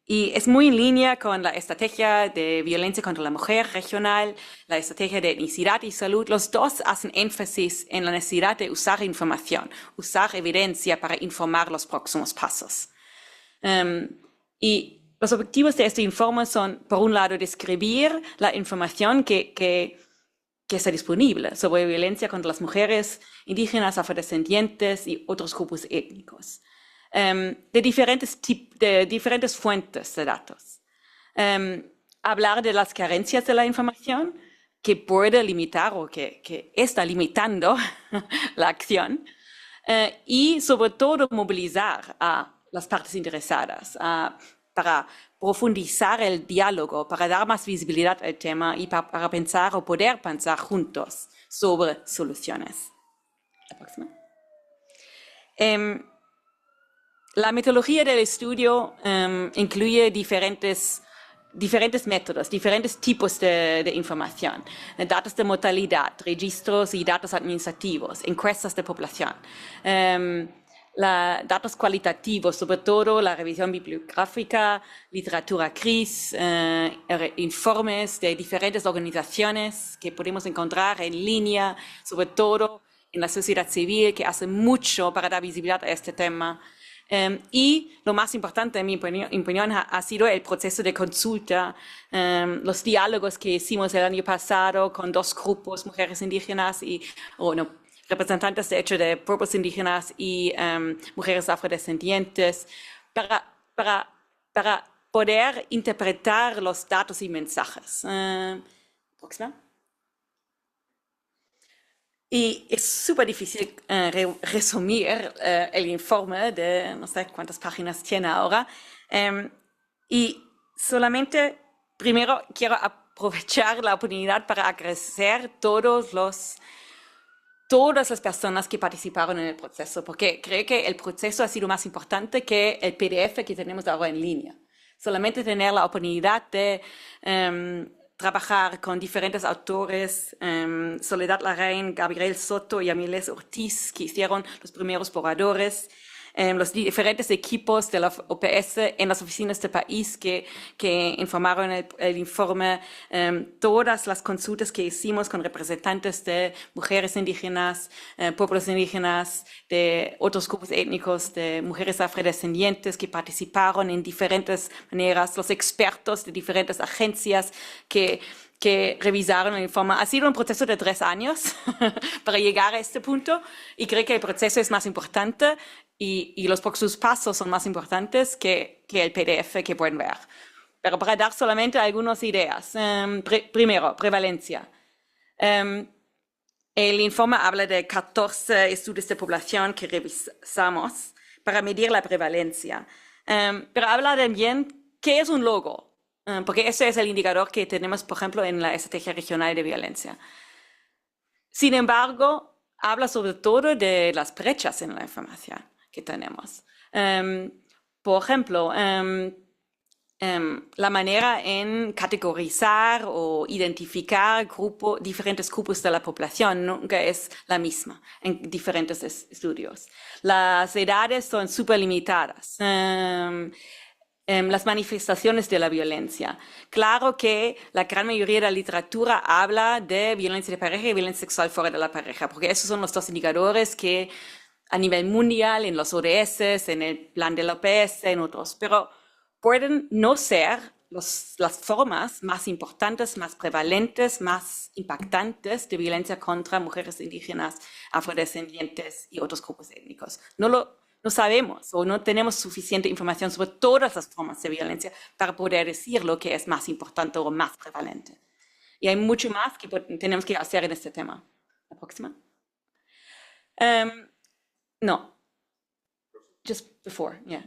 Y es muy en línea con la estrategia de violencia contra la mujer regional, la estrategia de etnicidad y salud. Los dos hacen énfasis en la necesidad de usar información, usar evidencia para informar los próximos pasos. Y los objetivos de este informe son, por un lado, describir la información que está disponible sobre violencia contra las mujeres indígenas, afrodescendientes y otros grupos étnicos, de diferentes fuentes de datos. Hablar de las carencias de la información que puede limitar o que está limitando la acción y sobre todo movilizar a las partes interesadas para profundizar el diálogo, para dar más visibilidad al tema y para pensar o poder pensar juntos sobre soluciones. La próxima. La metodología del estudio incluye diferentes métodos, diferentes tipos de información, datos de mortalidad, registros y datos administrativos, encuestas de población, datos cualitativos, sobre todo la revisión bibliográfica, literatura CRIS, informes de diferentes organizaciones que podemos encontrar en línea, sobre todo en la sociedad civil, que hace mucho para dar visibilidad a este tema. Y lo más importante, en mi opinión, ha sido el proceso de consulta, los diálogos que hicimos el año pasado con dos grupos, mujeres indígenas representantes de hecho de pueblos indígenas y mujeres afrodescendientes, para poder interpretar los datos y mensajes. Próxima. Y es súper difícil resumir el informe de no sé cuántas páginas tiene ahora. Y solamente, primero, quiero aprovechar la oportunidad para agradecer todas las personas que participaron en el proceso, porque creo que el proceso ha sido más importante que el PDF que tenemos ahora en línea. Solamente tener la oportunidad de trabajar con diferentes autores, Soledad Larraín, Gabriel Soto y Amilés Ortiz, que hicieron los primeros borradores, los diferentes equipos de la OPS en las oficinas del país que informaron el informe, todas las consultas que hicimos con representantes de mujeres indígenas, pueblos indígenas, de otros grupos étnicos, de mujeres afrodescendientes que participaron en diferentes maneras, los expertos de diferentes agencias que revisaron el informe. Ha sido un proceso de 3 años para llegar a este punto y creo que el proceso es más importante y los próximos pasos son más importantes que el PDF que pueden ver. Pero para dar solamente algunas ideas. Primero, prevalencia. El informe habla de 14 estudios de población que revisamos para medir la prevalencia. Pero habla también qué es un logro. Porque ese es el indicador que tenemos, por ejemplo, en la estrategia regional de violencia. Sin embargo, habla sobre todo de las brechas en la información que tenemos. Por ejemplo, la manera en categorizar o identificar diferentes grupos de la población nunca es la misma en diferentes estudios. Las edades son súper limitadas. Las manifestaciones de la violencia. Claro que la gran mayoría de la literatura habla de violencia de pareja y violencia sexual fuera de la pareja, porque esos son los dos indicadores que a nivel mundial, en los ODS, en el plan de la OPS, en otros, pero pueden no ser las formas más importantes, más prevalentes, más impactantes de violencia contra mujeres indígenas, afrodescendientes y otros grupos étnicos. No sabemos o no tenemos suficiente información sobre todas las formas de violencia para poder decir lo que es más importante o más prevalente. Y hay mucho más que tenemos que hacer en este tema. La próxima. No. Just before, yeah.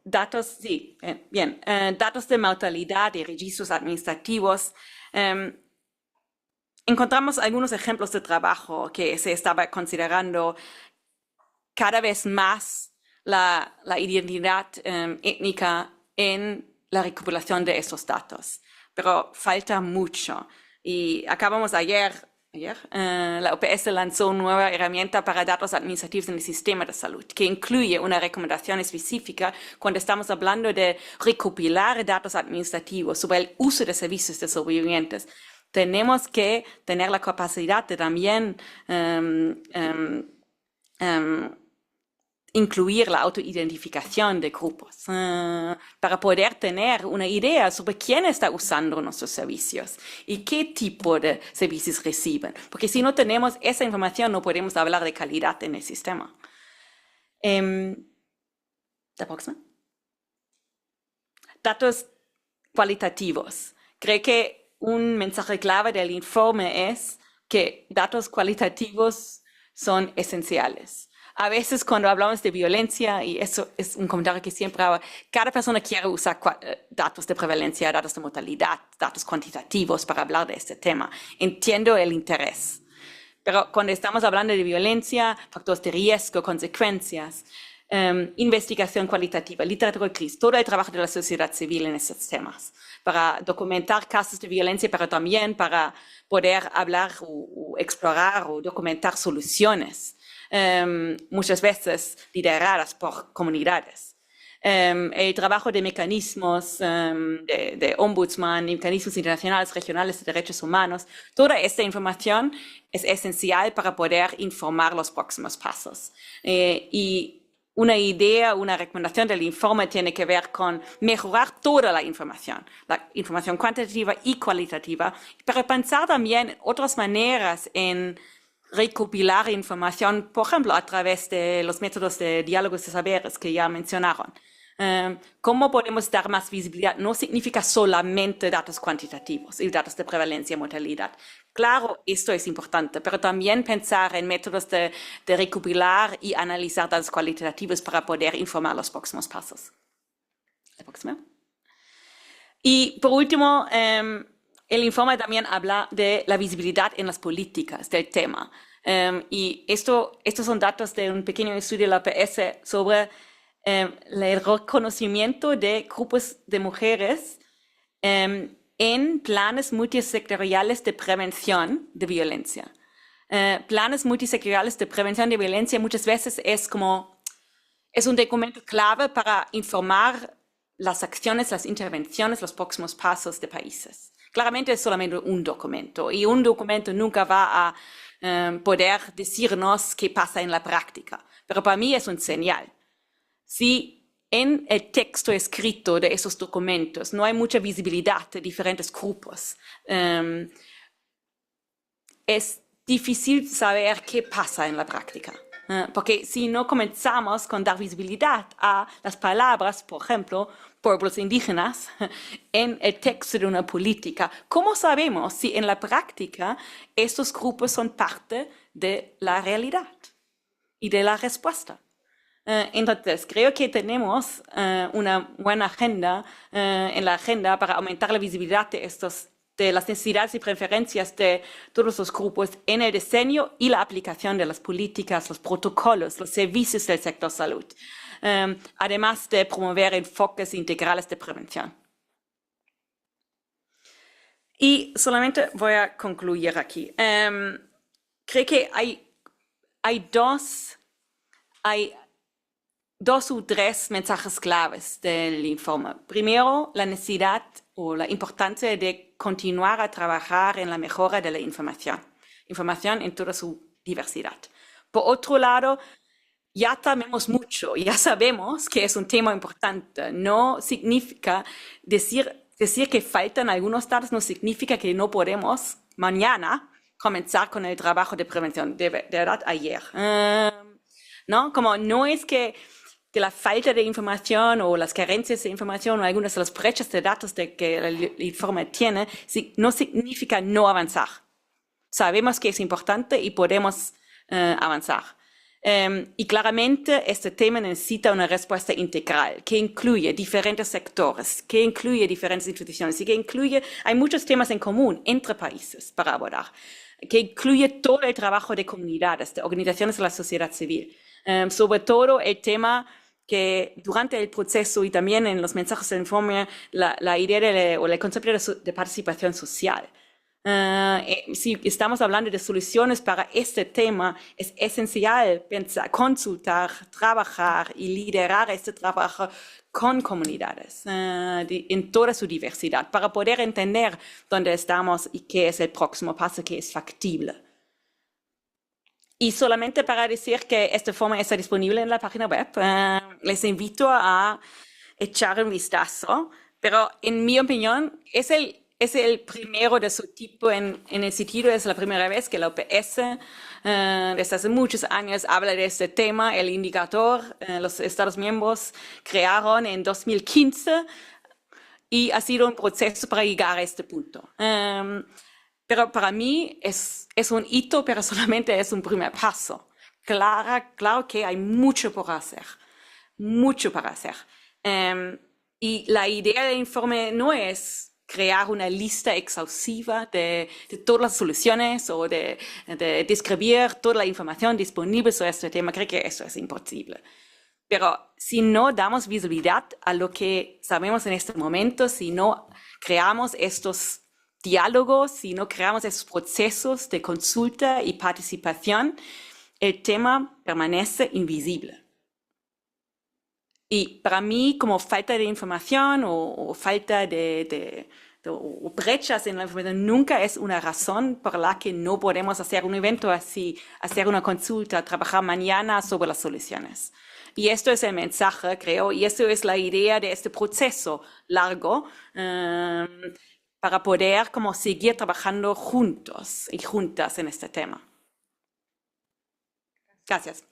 Datos, sí, bien. Datos de mortalidad y registros administrativos. Encontramos algunos ejemplos de trabajo que se estaba considerando cada vez más la identidad étnica en la recopilación de estos datos, pero falta mucho. Y acabamos ayer, la OPS lanzó una nueva herramienta para datos administrativos en el sistema de salud, que incluye una recomendación específica cuando estamos hablando de recopilar datos administrativos sobre el uso de servicios de sobrevivientes. Tenemos que tener la capacidad de también incluir la autoidentificación de grupos para poder tener una idea sobre quién está usando nuestros servicios y qué tipo de servicios reciben. Porque si no tenemos esa información, no podemos hablar de calidad en el sistema. La próxima. Datos cualitativos. Creo que un mensaje clave del informe es que datos cualitativos son esenciales. A veces cuando hablamos de violencia, y eso es un comentario que siempre hago, cada persona quiere usar datos de prevalencia, datos de mortalidad, datos cuantitativos para hablar de este tema. Entiendo el interés. Pero cuando estamos hablando de violencia, factores de riesgo, consecuencias, investigación cualitativa, literatura gris, todo el trabajo de la sociedad civil en estos temas, para documentar casos de violencia, pero también para poder hablar o explorar o documentar soluciones. Muchas veces lideradas por comunidades. El trabajo de mecanismos de ombudsman, mecanismos internacionales, regionales de derechos humanos, toda esta información es esencial para poder informar los próximos pasos. Y una idea, una recomendación del informe tiene que ver con mejorar toda la información cuantitativa y cualitativa, pero pensar también en otras maneras en recopilar información, por ejemplo, a través de los métodos de diálogos de saberes que ya mencionaron. ¿Cómo podemos dar más visibilidad? No significa solamente datos cuantitativos y datos de prevalencia y mortalidad. Claro, esto es importante, pero también pensar en métodos de recopilar y analizar datos cualitativos para poder informar los próximos pasos. La próxima. Y por último, el informe también habla de la visibilidad en las políticas del tema. Y estos son datos de un pequeño estudio de la OPS sobre el reconocimiento de grupos de mujeres en planes multisectoriales de prevención de violencia. Planes multisectoriales de prevención de violencia muchas veces es un documento clave para informar las acciones, las intervenciones, los próximos pasos de países. Claramente es solamente un documento y un documento nunca va a poder decirnos qué pasa en la práctica, pero para mí es un señal. Si en el texto escrito de esos documentos no hay mucha visibilidad de diferentes grupos, es difícil saber qué pasa en la práctica. Porque si no comenzamos con dar visibilidad a las palabras, por ejemplo, pueblos indígenas, en el texto de una política, ¿cómo sabemos si en la práctica estos grupos son parte de la realidad y de la respuesta? Entonces, creo que tenemos una buena agenda en la agenda para aumentar la visibilidad de las necesidades y preferencias de todos los grupos en el diseño y la aplicación de las políticas, los protocolos, los servicios del sector salud, además de promover enfoques integrales de prevención. Y solamente voy a concluir aquí. Creo que hay dos o tres mensajes claves del informe. Primero, la necesidad o la importancia de continuar a trabajar en la mejora de la información en toda su diversidad. Por otro lado, ya sabemos mucho, ya sabemos que es un tema importante. No significa decir que faltan algunos datos, no significa que no podemos mañana comenzar con el trabajo de prevención, de verdad ayer. ¿No? Como no es que la falta de información o las carencias de información o algunas de las brechas de datos que el informe tiene, no significa no avanzar. Sabemos que es importante y podemos avanzar. Y claramente este tema necesita una respuesta integral que incluye diferentes sectores, que incluye diferentes instituciones y que incluye, hay muchos temas en común entre países para abordar, que incluye todo el trabajo de comunidades, de organizaciones de la sociedad civil. Sobre todo el tema que durante el proceso y también en los mensajes del informe, la idea o el concepto de participación social. Si estamos hablando de soluciones para este tema, es esencial pensar, consultar, trabajar y liderar este trabajo con comunidades en toda su diversidad para poder entender dónde estamos y qué es el próximo paso que es factible. Y solamente para decir que este informe está disponible en la página web, les invito a echar un vistazo, pero en mi opinión es el primero de su tipo en el sentido, es la primera vez que la OPS desde hace muchos años habla de este tema. El indicador los Estados miembros crearon en 2015 y ha sido un proceso para llegar a este punto. Pero para mí es un hito, pero solamente es un primer paso. Claro que hay mucho por hacer, mucho para hacer. Y la idea del informe no es crear una lista exhaustiva de todas las soluciones o de describir toda la información disponible sobre este tema. Creo que eso es imposible. Pero si no damos visibilidad a lo que sabemos en este momento, si no creamos estos diálogos, si no creamos esos procesos de consulta y participación, el tema permanece invisible. Y para mí, como falta de información o falta o brechas en la información, nunca es una razón por la que no podemos hacer un evento así, hacer una consulta, trabajar mañana sobre las soluciones. Y esto es el mensaje, creo, y esto es la idea de este proceso largo para poder como seguir trabajando juntos y juntas en este tema. Gracias.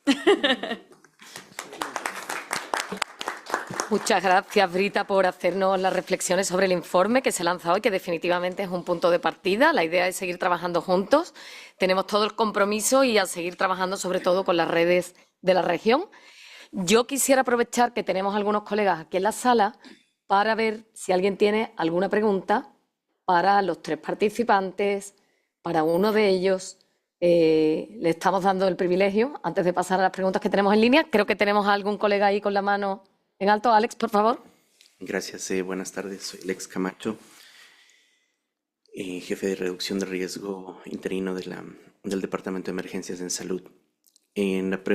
Muchas gracias, Brita, por hacernos las reflexiones sobre el informe que se lanza hoy, que definitivamente es un punto de partida. La idea es seguir trabajando juntos. Tenemos todo el compromiso y a seguir trabajando sobre todo con las redes de la región. Yo quisiera aprovechar que tenemos algunos colegas aquí en la sala para ver si alguien tiene alguna pregunta para los tres participantes, para uno de ellos. Le estamos dando el privilegio, antes de pasar a las preguntas que tenemos en línea. Creo que tenemos a algún colega ahí con la mano en alto. Alex, por favor. Gracias, buenas tardes. Soy Alex Camacho, jefe de reducción de riesgo interino del Departamento de Emergencias en Salud.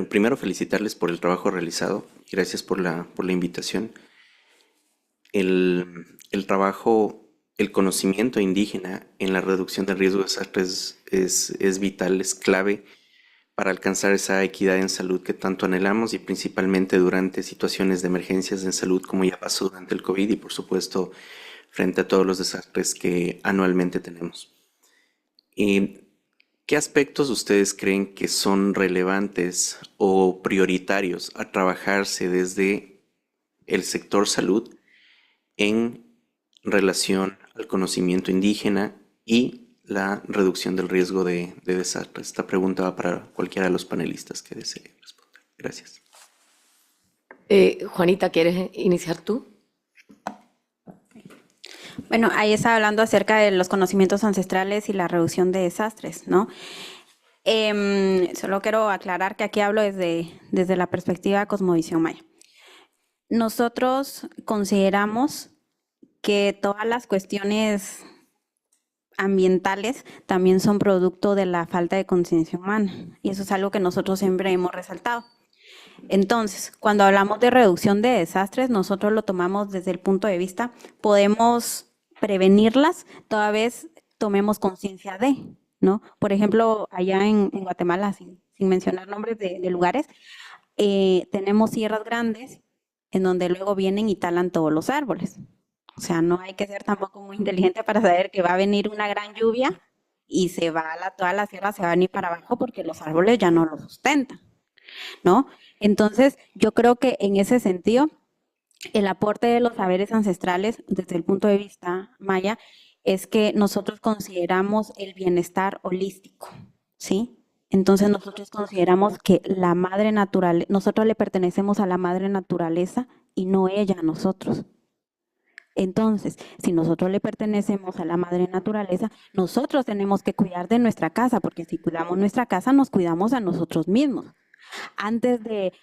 Primero, felicitarles por el trabajo realizado. Gracias por la invitación. El trabajo, el conocimiento indígena en la reducción del riesgo de desastres es vital, es clave para alcanzar esa equidad en salud que tanto anhelamos y principalmente durante situaciones de emergencias en salud como ya pasó durante el COVID y por supuesto frente a todos los desastres que anualmente tenemos. ¿Qué aspectos ustedes creen que son relevantes o prioritarios a trabajarse desde el sector salud en relación al conocimiento indígena y la reducción del riesgo de desastres? Esta pregunta va para cualquiera de los panelistas que desee responder. Gracias. Juanita, ¿quieres iniciar tú? Bueno, ahí estaba hablando acerca de los conocimientos ancestrales y la reducción de desastres, ¿no? Solo quiero aclarar que aquí hablo desde la perspectiva Cosmovisión Maya. Nosotros consideramos que todas las cuestiones ambientales también son producto de la falta de conciencia humana, y eso es algo que nosotros siempre hemos resaltado. Entonces, cuando hablamos de reducción de desastres, nosotros lo tomamos desde el punto de vista, podemos prevenirlas toda vez tomemos conciencia de, ¿no? Por ejemplo, allá en Guatemala, sin mencionar nombres de lugares, tenemos sierras grandes en donde luego vienen y talan todos los árboles. O sea, no hay que ser tampoco muy inteligente para saber que va a venir una gran lluvia y toda la sierra se va a venir para abajo porque los árboles ya no lo sustentan, ¿no? Entonces, yo creo que en ese sentido, el aporte de los saberes ancestrales, desde el punto de vista maya, es que nosotros consideramos el bienestar holístico, ¿sí? Entonces nosotros consideramos que la madre naturaleza, nosotros le pertenecemos a la madre naturaleza y no ella a nosotros. Entonces, si nosotros le pertenecemos a la madre naturaleza, nosotros tenemos que cuidar de nuestra casa, porque si cuidamos nuestra casa, nos cuidamos a nosotros mismos. Antes de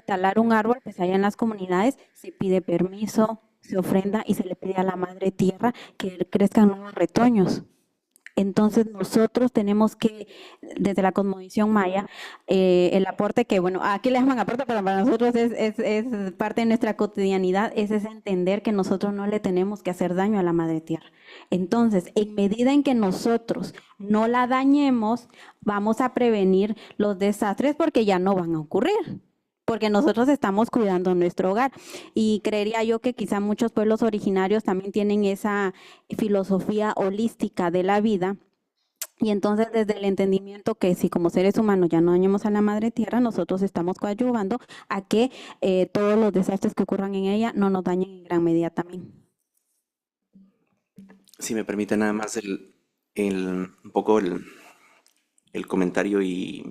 talar un árbol, pues allá en las comunidades se pide permiso, se ofrenda y se le pide a la madre tierra que crezcan nuevos retoños. Entonces nosotros tenemos que, desde la cosmovisión maya, el aporte que, bueno, aquí le llaman aporte, pero para nosotros es parte de nuestra cotidianidad, es entender que nosotros no le tenemos que hacer daño a la madre tierra. Entonces, en medida en que nosotros no la dañemos, vamos a prevenir los desastres porque ya no van a ocurrir, porque nosotros estamos cuidando nuestro hogar. Y creería yo que quizá muchos pueblos originarios también tienen esa filosofía holística de la vida. Y entonces desde el entendimiento que si como seres humanos ya no dañemos a la madre tierra, nosotros estamos coadyuvando a que todos los desastres que ocurran en ella no nos dañen en gran medida también. Si me permite nada más un poco el comentario y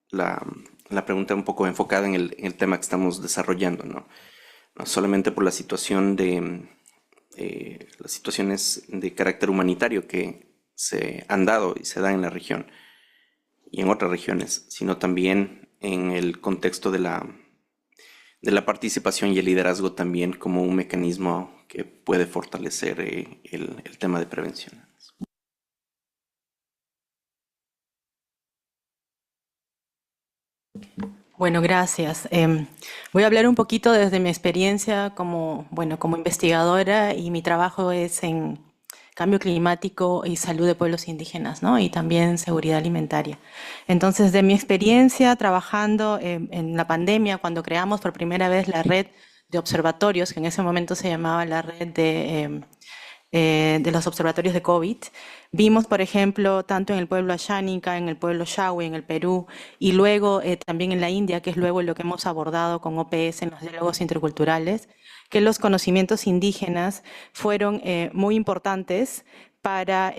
la pregunta un poco enfocada en el tema que estamos desarrollando, ¿no? No solamente por la situación las situaciones de carácter humanitario que se han dado y se dan en la región y en otras regiones, sino también en el contexto de la participación y el liderazgo también como un mecanismo que puede fortalecer el tema de prevención. Bueno, gracias. Voy a hablar un poquito desde mi experiencia como investigadora, y mi trabajo es en cambio climático y salud de pueblos indígenas, ¿no? Y también seguridad alimentaria. Entonces, de mi experiencia trabajando en la pandemia, cuando creamos por primera vez la red de observatorios, que en ese momento se llamaba la red de los observatorios de COVID, vimos, por ejemplo, tanto en el pueblo Asháninka, en el pueblo Shawi, en el Perú, y luego también en la India, que es luego lo que hemos abordado con OPS en los diálogos interculturales, que los conocimientos indígenas fueron muy importantes para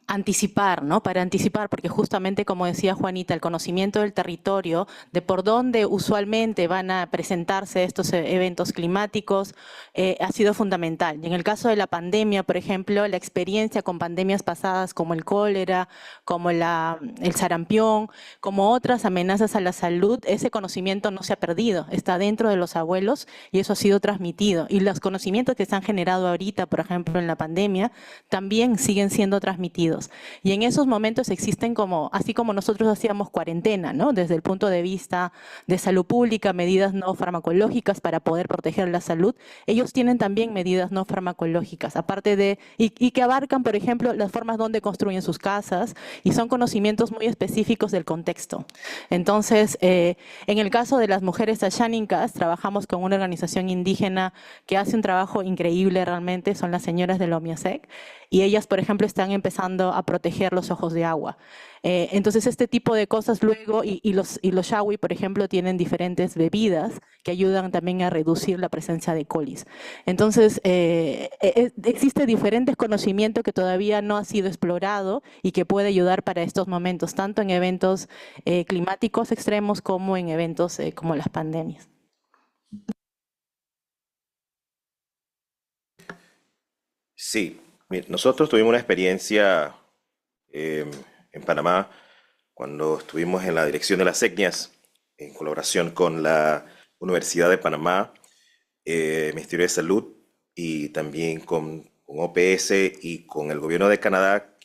anticipar, ¿no? Para anticipar, porque justamente, como decía Juanita, el conocimiento del territorio, de por dónde usualmente van a presentarse estos eventos climáticos, ha sido fundamental. Y en el caso de la pandemia, por ejemplo, la experiencia con pandemias pasadas como el cólera, como el sarampión, como otras amenazas a la salud, ese conocimiento no se ha perdido, está dentro de los abuelos y eso ha sido transmitido. Y los conocimientos que se han generado ahorita, por ejemplo, en la pandemia, también siguen siendo transmitidos. Y en esos momentos existen así como nosotros hacíamos cuarentena, ¿no? Desde el punto de vista de salud pública, medidas no farmacológicas para poder proteger la salud, ellos tienen también medidas no farmacológicas, aparte y que abarcan, por ejemplo, las formas donde construyen sus casas, y son conocimientos muy específicos del contexto. Entonces, en el caso de las mujeres asháninkas, trabajamos con una organización indígena que hace un trabajo increíble realmente, son las señoras de Lomiasec, y ellas, por ejemplo, están empezando a proteger los ojos de agua. Entonces, este tipo de cosas luego, y los Shawi, por ejemplo, tienen diferentes bebidas que ayudan también a reducir la presencia de colis. Entonces, existe diferentes conocimientos que todavía no ha sido explorado y que puede ayudar para estos momentos, tanto en eventos climáticos extremos como en eventos como las pandemias. Sí, mire, nosotros tuvimos una experiencia en Panamá cuando estuvimos en la dirección de las etnias en colaboración con la Universidad de Panamá, Ministerio de Salud y también con OPS y con el gobierno de Canadá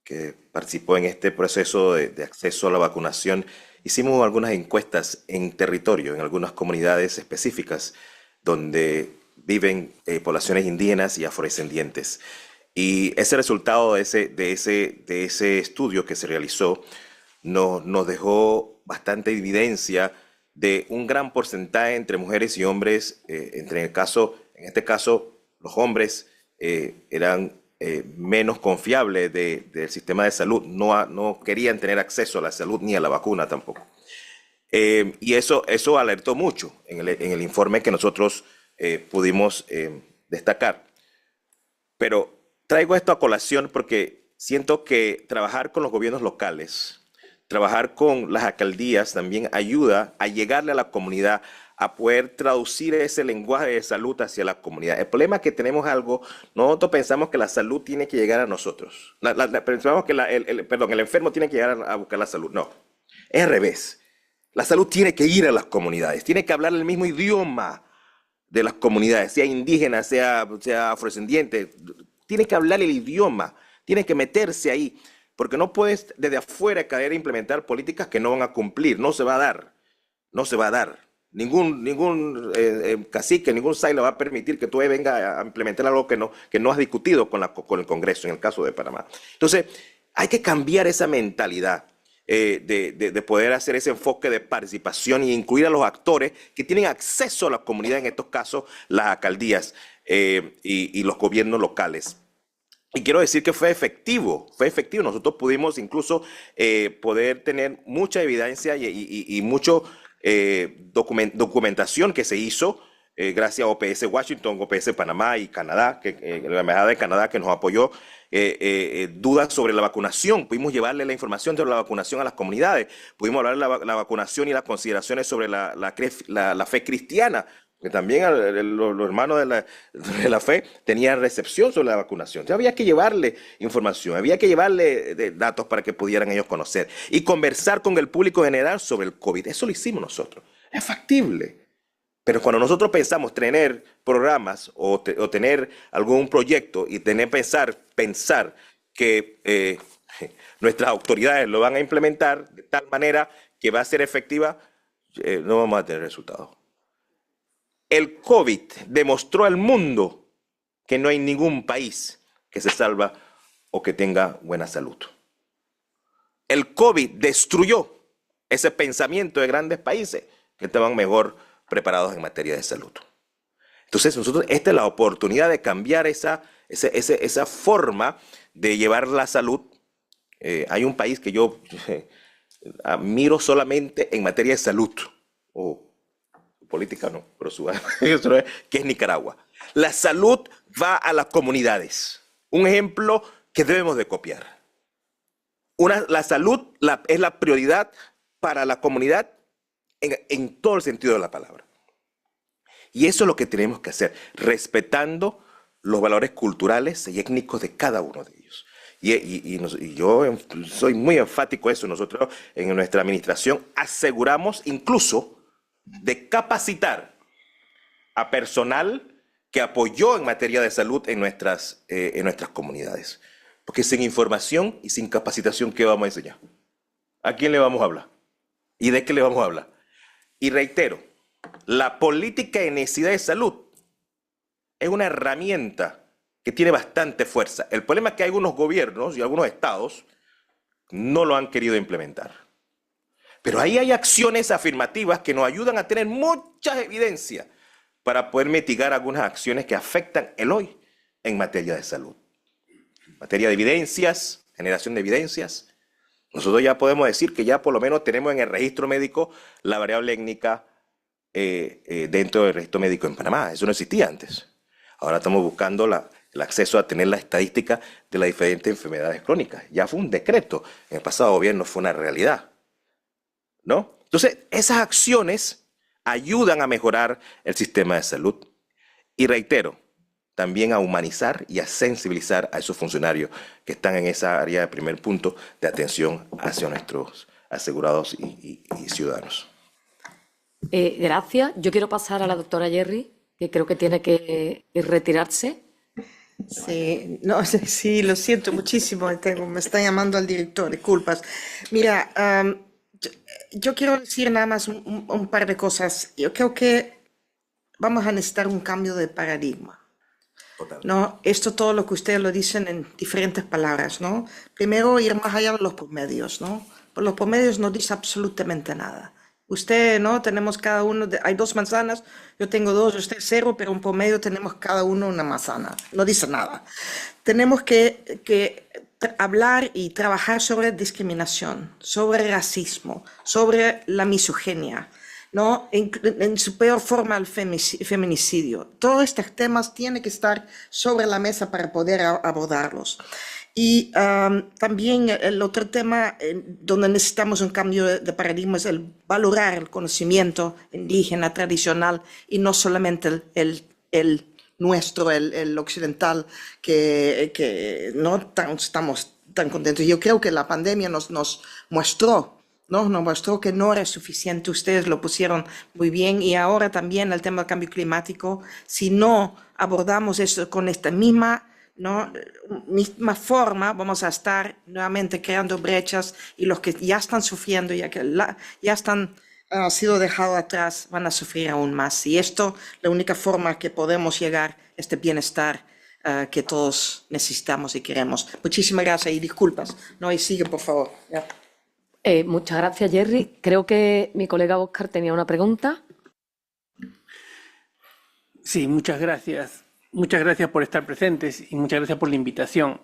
que participó en este proceso de acceso a la vacunación. Hicimos algunas encuestas en territorio, en algunas comunidades específicas donde viven poblaciones indígenas y afrodescendientes. Y ese resultado de ese estudio que se realizó nos dejó bastante evidencia de un gran porcentaje entre mujeres y hombres, en este caso, los hombres eran menos confiables del sistema de salud, no querían tener acceso a la salud ni a la vacuna tampoco. Y eso alertó mucho en el informe que nosotros pudimos destacar. Pero traigo esto a colación porque siento que trabajar con los gobiernos locales, trabajar con las alcaldías también ayuda a llegarle a la comunidad, a poder traducir ese lenguaje de salud hacia la comunidad. El problema es que tenemos algo, nosotros pensamos que la salud tiene que llegar a nosotros. Pensamos que el enfermo tiene que llegar a buscar la salud. No, es al revés. La salud tiene que ir a las comunidades, tiene que hablar el mismo idioma de las comunidades, sea indígena, sea afrodescendiente, tiene que hablar el idioma, tiene que meterse ahí, porque no puedes desde afuera caer a implementar políticas que no van a cumplir, no se va a dar, no se va a dar. Ningún cacique, ningún SAIL va a permitir que tú vengas a implementar algo que no has discutido con el Congreso, en el caso de Panamá. Entonces, hay que cambiar esa mentalidad. De poder hacer ese enfoque de participación y incluir a los actores que tienen acceso a la comunidad, en estos casos las alcaldías y los gobiernos locales. Y quiero decir que fue efectivo. Nosotros pudimos incluso poder tener mucha evidencia y mucha documentación que se hizo gracias a OPS Washington, OPS Panamá y Canadá, la Embajada de Canadá que nos apoyó. Dudas sobre la vacunación, pudimos llevarle la información sobre la vacunación a las comunidades, pudimos hablar de la vacunación y las consideraciones sobre la fe cristiana, que también los hermanos de la fe tenían recepción sobre la vacunación. Entonces había que llevarle información, había que llevarle datos para que pudieran ellos conocer y conversar con el público general sobre el COVID. Eso lo hicimos nosotros. Es factible. Pero cuando nosotros pensamos tener programas o tener algún proyecto y pensar que nuestras autoridades lo van a implementar de tal manera que va a ser efectiva, no vamos a tener resultados. El COVID demostró al mundo que no hay ningún país que se salva o que tenga buena salud. El COVID destruyó ese pensamiento de grandes países que estaban mejor preparados en materia de salud. Entonces, esta es la oportunidad de cambiar esa forma de llevar la salud. Hay un país que yo admiro solamente en materia de salud, o política no, pero que es Nicaragua. La salud va a las comunidades. Un ejemplo que debemos de copiar. La salud es la prioridad para la comunidad en todo el sentido de la palabra. Y eso es lo que tenemos que hacer, respetando los valores culturales y étnicos de cada uno de ellos. Y yo soy muy enfático en eso. Nosotros en nuestra administración aseguramos incluso de capacitar a personal que apoyó en materia de salud en nuestras comunidades. Porque sin información y sin capacitación, ¿qué vamos a enseñar? ¿A quién le vamos a hablar? ¿Y de qué le vamos a hablar? Y reitero, la política de necesidad de salud es una herramienta que tiene bastante fuerza. El problema es que algunos gobiernos y algunos estados no lo han querido implementar. Pero ahí hay acciones afirmativas que nos ayudan a tener mucha evidencia para poder mitigar algunas acciones que afectan el hoy en materia de salud. En materia de evidencias, generación de evidencias. Nosotros ya podemos decir que ya por lo menos tenemos en el registro médico la variable étnica dentro del registro médico en Panamá. Eso no existía antes. Ahora estamos buscando el acceso a tener la estadística de las diferentes enfermedades crónicas. Ya fue un decreto. En el pasado gobierno fue una realidad, ¿no? Entonces, esas acciones ayudan a mejorar el sistema de salud. Y reitero, también a humanizar y a sensibilizar a esos funcionarios que están en esa área de primer punto de atención hacia nuestros asegurados y ciudadanos. Gracias. Yo quiero pasar a la doctora Jerry, que creo que tiene que retirarse. Sí, no, sí, lo siento muchísimo, me está llamando al director, disculpas. Mira, yo quiero decir nada más un par de cosas. Yo creo que vamos a necesitar un cambio de paradigma. ¿No? Esto todo lo que ustedes lo dicen en diferentes palabras, ¿no? Primero, ir más allá de los promedios, ¿no? pero los promedios no dicen absolutamente nada. Usted, ¿no? Tenemos cada uno, hay 2 manzanas, yo tengo 2, usted 0, pero en promedio tenemos cada uno una manzana. No dice nada. Tenemos que hablar y trabajar sobre discriminación, sobre racismo, sobre la misoginia, ¿no? En su peor forma el feminicidio. Todos estos temas tienen que estar sobre la mesa para poder abordarlos. Y también el otro tema donde necesitamos un cambio de paradigma es el valorar el conocimiento indígena tradicional y no solamente el nuestro, el occidental, que no estamos tan contentos. Yo creo que la pandemia nos mostró, ¿no? Nos mostró que no era suficiente. Ustedes lo pusieron muy bien. Y ahora también el tema del cambio climático. Si no abordamos esto con esta misma forma, vamos a estar nuevamente creando brechas y los que ya están sufriendo, ya han sido dejados atrás, van a sufrir aún más. Y esto, la única forma que podemos llegar a este bienestar que todos necesitamos y queremos. Muchísimas gracias y disculpas. No, y sigue, por favor. Ya. Muchas gracias, Jerry. Creo que mi colega Óscar tenía una pregunta. Sí, muchas gracias. Muchas gracias por estar presentes y muchas gracias por la invitación.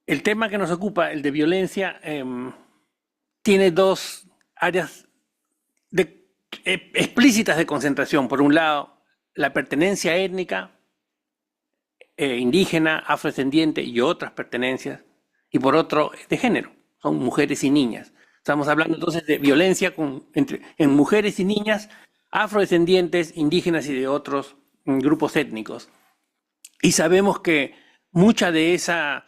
El tema que nos ocupa, el de violencia, tiene 2 áreas explícitas de concentración. Por un lado, la pertenencia étnica, indígena, afrodescendiente y otras pertenencias, y por otro, de género, son mujeres y niñas. Estamos hablando entonces de violencia en mujeres y niñas, afrodescendientes, indígenas y de otros grupos étnicos. Y sabemos que mucha de esa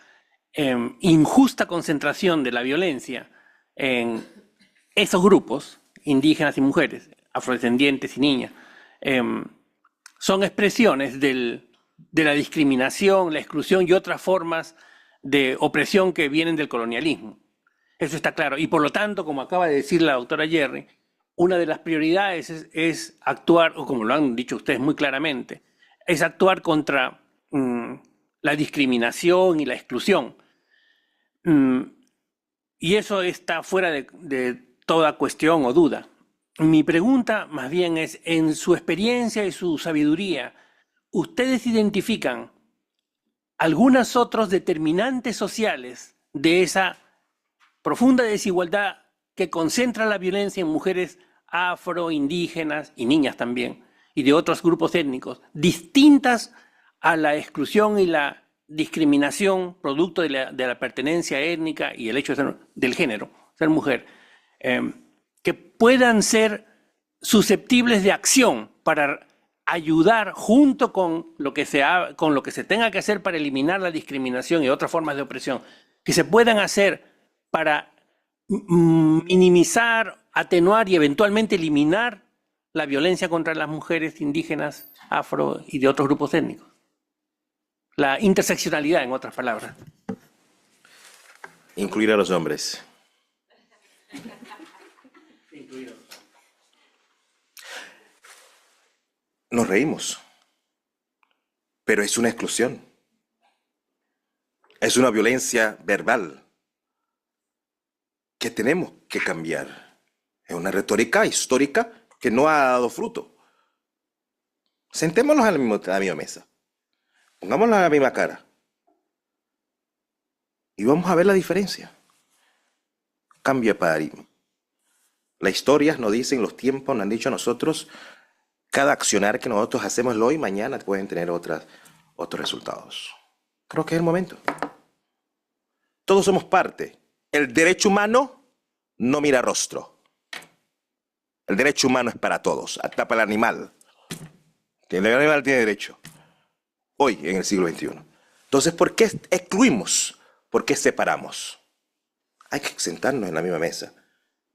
injusta concentración de la violencia en esos grupos, indígenas y mujeres, afrodescendientes y niñas, son expresiones de la discriminación, la exclusión y otras formas de opresión que vienen del colonialismo. Eso está claro. Y por lo tanto, como acaba de decir la doctora Jerry, una de las prioridades es actuar, o como lo han dicho ustedes muy claramente, es actuar contra la discriminación y la exclusión. Y eso está fuera de toda cuestión o duda. Mi pregunta más bien es, en su experiencia y su sabiduría, ¿ustedes identifican algunos otros determinantes sociales de esa profunda desigualdad que concentra la violencia en mujeres afro, indígenas y niñas también, y de otros grupos étnicos, distintas a la exclusión y la discriminación producto de la pertenencia étnica y el hecho de ser, del género, ser mujer, que puedan ser susceptibles de acción para ayudar junto con lo que se tenga que hacer para eliminar la discriminación y otras formas de opresión, que se puedan hacer para minimizar, atenuar y eventualmente eliminar la violencia contra las mujeres indígenas, afro y de otros grupos étnicos. La interseccionalidad, en otras palabras. Incluir a los hombres. Nos reímos, pero es una exclusión. Es una violencia verbal que tenemos que cambiar. Es una retórica histórica que no ha dado fruto. Sentémonos a la misma mesa. Pongámonos a la misma cara. Y vamos a ver la diferencia. Cambia de paradigma. Las historias nos dicen, los tiempos nos han dicho a nosotros, cada accionar que nosotros hacemos hoy, mañana pueden tener otros resultados. Creo que es el momento. Todos somos parte. El derecho humano no mira rostro. El derecho humano es para todos, hasta para el animal. El animal tiene derecho. Hoy, en el siglo XXI. Entonces, ¿por qué excluimos? ¿Por qué separamos? Hay que sentarnos en la misma mesa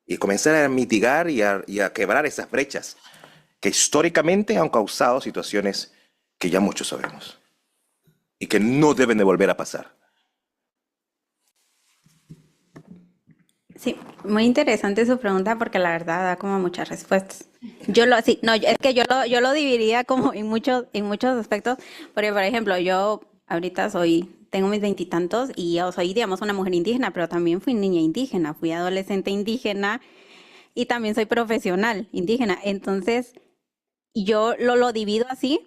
y comenzar a mitigar y a quebrar esas brechas que históricamente han causado situaciones que ya muchos sabemos y que no deben de volver a pasar. Sí, muy interesante su pregunta porque la verdad da como muchas respuestas. Es que yo lo dividiría como en muchos aspectos, porque por ejemplo, yo ahorita soy tengo mis veintitantos y yo soy, digamos, una mujer indígena, pero también fui niña indígena, fui adolescente indígena y también soy profesional indígena. Entonces, yo lo divido así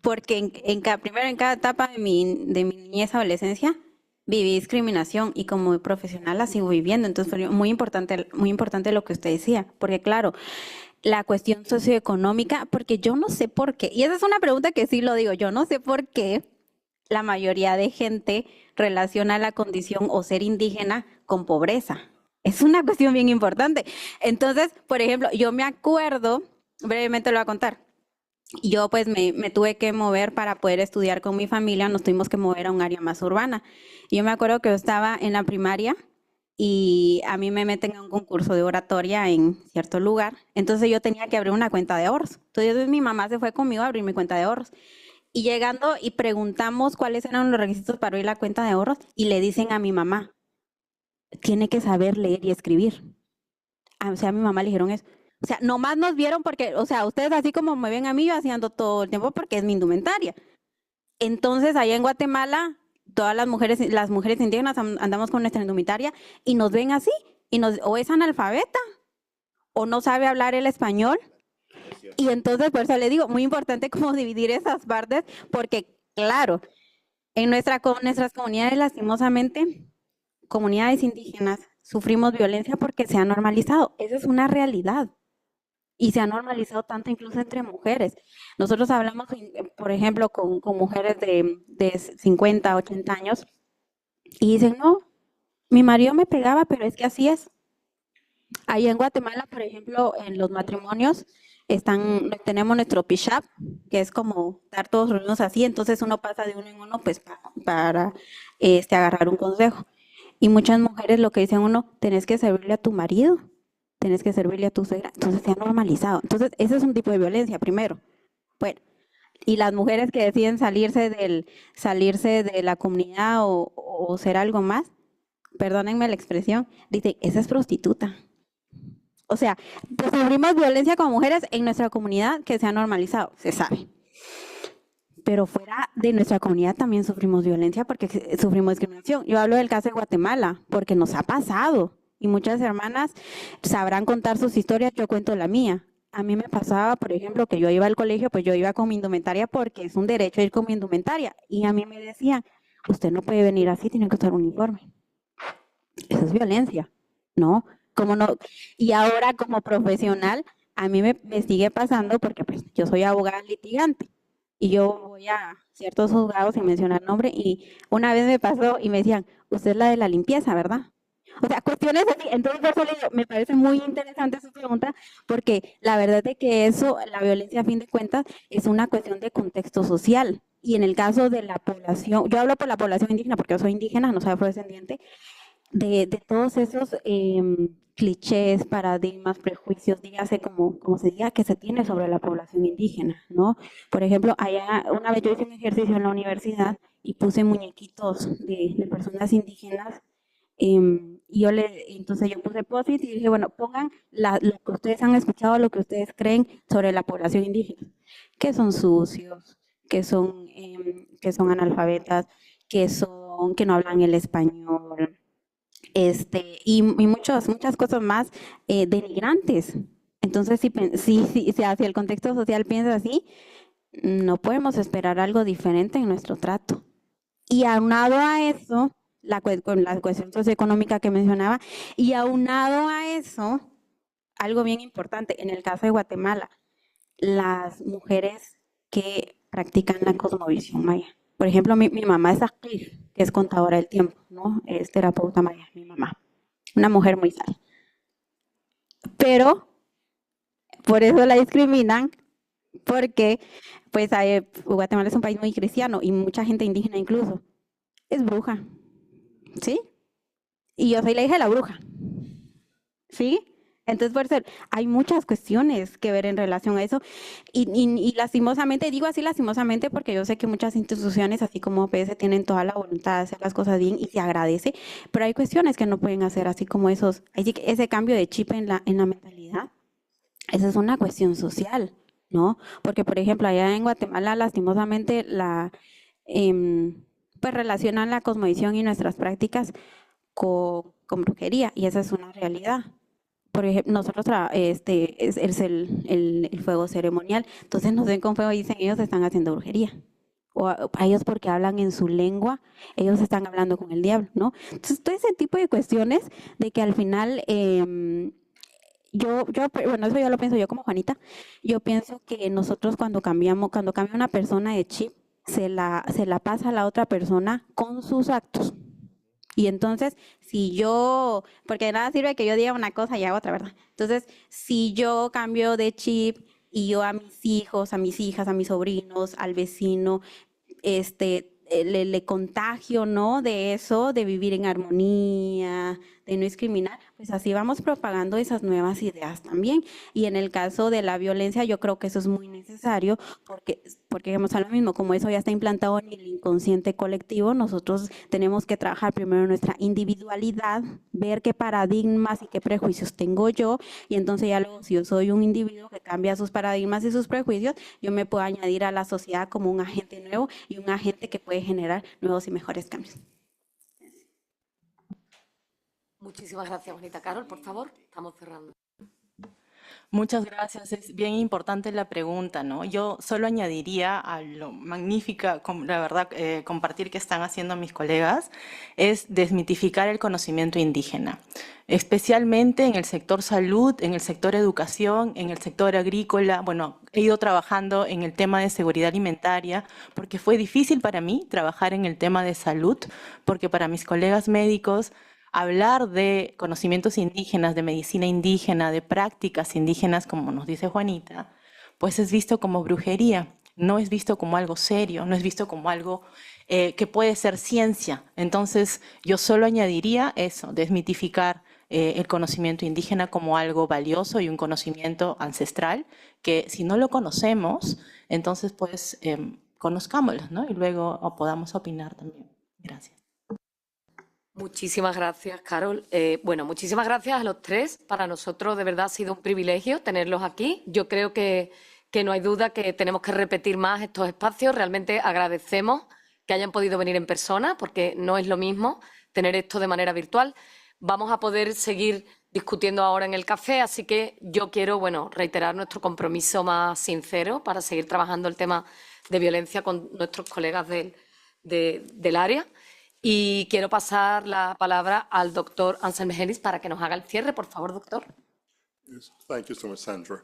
porque primero en cada etapa de mi niñez, adolescencia, viví discriminación y como profesional la sigo viviendo. Entonces, fue muy importante lo que usted decía, porque claro, la cuestión socioeconómica, porque yo no sé por qué, y esa es una pregunta que sí lo digo, yo no sé por qué la mayoría de gente relaciona la condición o ser indígena con pobreza. Es una cuestión bien importante. Entonces, por ejemplo, yo me acuerdo, brevemente lo voy a contar, yo pues me tuve que mover para poder estudiar con mi familia, nos tuvimos que mover a un área más urbana. Yo me acuerdo que yo estaba en la primaria y a mí me meten a un concurso de oratoria en cierto lugar, entonces yo tenía que abrir una cuenta de ahorros. Entonces mi mamá se fue conmigo a abrir mi cuenta de ahorros. Y llegando y preguntamos cuáles eran los requisitos para abrir la cuenta de ahorros y le dicen a mi mamá, tiene que saber leer y escribir. O sea, a mi mamá le dijeron eso. O sea, nomás nos vieron porque, o sea, ustedes así como me ven a mí, yo haciendo todo el tiempo porque es mi indumentaria. Entonces, allá en Guatemala, todas las mujeres indígenas andamos con nuestra indumentaria y nos ven así, y o es analfabeta, o no sabe hablar el español. Y entonces, por eso le digo, muy importante como dividir esas partes, porque claro, en nuestras comunidades, lastimosamente, comunidades indígenas, sufrimos violencia porque se ha normalizado. Esa es una realidad. Y se ha normalizado tanto incluso entre mujeres. Nosotros hablamos, por ejemplo, con mujeres de 50, 80 años y dicen, no, mi marido me pegaba, pero es que así es. Ahí en Guatemala, por ejemplo, en los matrimonios, tenemos nuestro pishap, que es como estar todos reunidos así, entonces uno pasa de uno en uno pues para agarrar un consejo. Y muchas mujeres lo que dicen uno, tenés que servirle a tu marido, tenés que servirle a tu suegra, entonces se ha normalizado. Entonces ese es un tipo de violencia, primero. Bueno, y las mujeres que deciden salirse de la comunidad o ser algo más, perdónenme la expresión, dicen, esa es prostituta. O sea, pues sufrimos violencia como mujeres en nuestra comunidad que se ha normalizado, se sabe. Pero fuera de nuestra comunidad también sufrimos violencia porque sufrimos discriminación. Yo hablo del caso de Guatemala porque nos ha pasado y muchas hermanas sabrán contar sus historias, yo cuento la mía. A mí me pasaba, por ejemplo, que yo iba al colegio, pues yo iba con mi indumentaria porque es un derecho ir con mi indumentaria. Y a mí me decían, usted no puede venir así, tiene que usar uniforme. Eso es violencia, ¿no? ¿Cómo no? Y ahora como profesional, a mí me sigue pasando porque pues yo soy abogada litigante y yo voy a ciertos juzgados sin mencionar nombre y una vez me pasó y me decían, usted es la de la limpieza, ¿verdad? O sea, cuestiones así. Entonces, por eso le digo, me parece muy interesante su pregunta porque la verdad es que eso, la violencia a fin de cuentas, es una cuestión de contexto social. Y en el caso de la población, yo hablo por la población indígena porque yo soy indígena, no soy afrodescendiente, de todos esos clichés, paradigmas, prejuicios, dígase como se diga, que se tiene sobre la población indígena, ¿no? Por ejemplo, allá una vez yo hice un ejercicio en la universidad y puse muñequitos de personas indígenas y entonces yo puse post-it y dije, bueno, pongan lo que ustedes han escuchado, lo que ustedes creen sobre la población indígena, que son sucios, que son analfabetas, que no hablan el español, y muchas cosas más denigrantes. Entonces, si hacia el contexto social piensa así, no podemos esperar algo diferente en nuestro trato. Y aunado a eso, con la cuestión socioeconómica que mencionaba, y aunado a eso, algo bien importante, en el caso de Guatemala, las mujeres que practican la cosmovisión maya. Por ejemplo, mi mamá es actriz, que es contadora del tiempo, ¿no? Es terapeuta maya, mi mamá. Una mujer muy sabia. Pero por eso la discriminan, porque pues Guatemala es un país muy cristiano y mucha gente indígena incluso es bruja, ¿sí? Y yo soy la hija de la bruja, ¿sí? Entonces, por eso hay muchas cuestiones que ver en relación a eso y lastimosamente, digo así lastimosamente porque yo sé que muchas instituciones, así como OPS, tienen toda la voluntad de hacer las cosas bien y se agradece, pero hay cuestiones que no pueden hacer así como ese cambio de chip en la mentalidad. Esa es una cuestión social, ¿no? Porque, por ejemplo, allá en Guatemala, lastimosamente, pues relacionan la cosmovisión y nuestras prácticas con brujería, y esa es una realidad. Por ejemplo, nosotros es el fuego ceremonial, entonces nos ven con fuego y dicen ellos están haciendo brujería. O a ellos porque hablan en su lengua, ellos están hablando con el diablo, ¿no? Entonces, todo ese tipo de cuestiones de que al final, bueno, eso yo lo pienso yo como Juanita, yo pienso que nosotros cuando cambia una persona de chip, se la pasa a la otra persona con sus actos. Y entonces, porque de nada sirve que yo diga una cosa y haga otra, ¿verdad? Entonces, si yo cambio de chip y yo a mis hijos, a mis hijas, a mis sobrinos, al vecino, le contagio, ¿no? De eso, de vivir en armonía, de no discriminar, pues así vamos propagando esas nuevas ideas también. Y en el caso de la violencia, yo creo que eso es muy necesario porque digamos, a lo mismo, como eso ya está implantado en el inconsciente colectivo, nosotros tenemos que trabajar primero nuestra individualidad, ver qué paradigmas y qué prejuicios tengo yo, y entonces ya luego, si yo soy un individuo que cambia sus paradigmas y sus prejuicios, yo me puedo añadir a la sociedad como un agente nuevo y un agente que puede generar nuevos y mejores cambios. Muchísimas gracias, Juanita. Carol, por favor, estamos cerrando. Muchas gracias. Es bien importante la pregunta, ¿no? Yo solo añadiría a lo magnífica, la verdad, compartir que están haciendo mis colegas, es desmitificar el conocimiento indígena, especialmente en el sector salud, en el sector educación, en el sector agrícola. Bueno, he ido trabajando en el tema de seguridad alimentaria porque fue difícil para mí trabajar en el tema de salud, porque para mis colegas médicos hablar de conocimientos indígenas, de medicina indígena, de prácticas indígenas, como nos dice Juanita, pues es visto como brujería, no es visto como algo serio, no es visto como algo que puede ser ciencia. Entonces, yo solo añadiría eso, desmitificar el conocimiento indígena como algo valioso y un conocimiento ancestral, que si no lo conocemos, entonces pues conozcámoslo, ¿no? Y luego podamos opinar también. Gracias. Muchísimas gracias, Carol. Bueno, muchísimas gracias a los tres. Para nosotros, de verdad, ha sido un privilegio tenerlos aquí. Yo creo que no hay duda que tenemos que repetir más estos espacios. Realmente agradecemos que hayan podido venir en persona, porque no es lo mismo tener esto de manera virtual. Vamos a poder seguir discutiendo ahora en el café, así que yo quiero, bueno, reiterar nuestro compromiso más sincero para seguir trabajando el tema de violencia con nuestros colegas del área. Y quiero pasar la palabra al doctor Anselm Hennis para que nos haga el cierre. Por favor, doctor. Thank you so much, Sandra.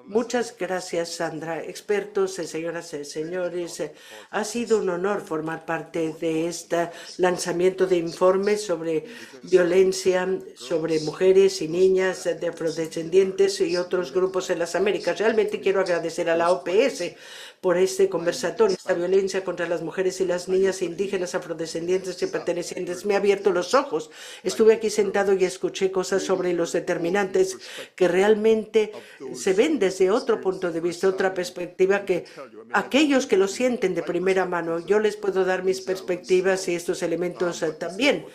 Muchas gracias, Sandra. Expertos, señoras y señores, ha sido un honor formar parte de este lanzamiento de informes sobre violencia sobre mujeres y niñas de afrodescendientes y otros grupos en las Américas. Realmente quiero agradecer a la OPS por este conversatorio. Esta violencia contra las mujeres y las niñas indígenas, afrodescendientes y pertenecientes me ha abierto los ojos. Estuve aquí sentado y escuché cosas sobre los determinantes que realmente se ven desde otro punto de vista, otra perspectiva, que aquellos que lo sienten de primera mano. Yo les puedo dar mis perspectivas y estos elementos también,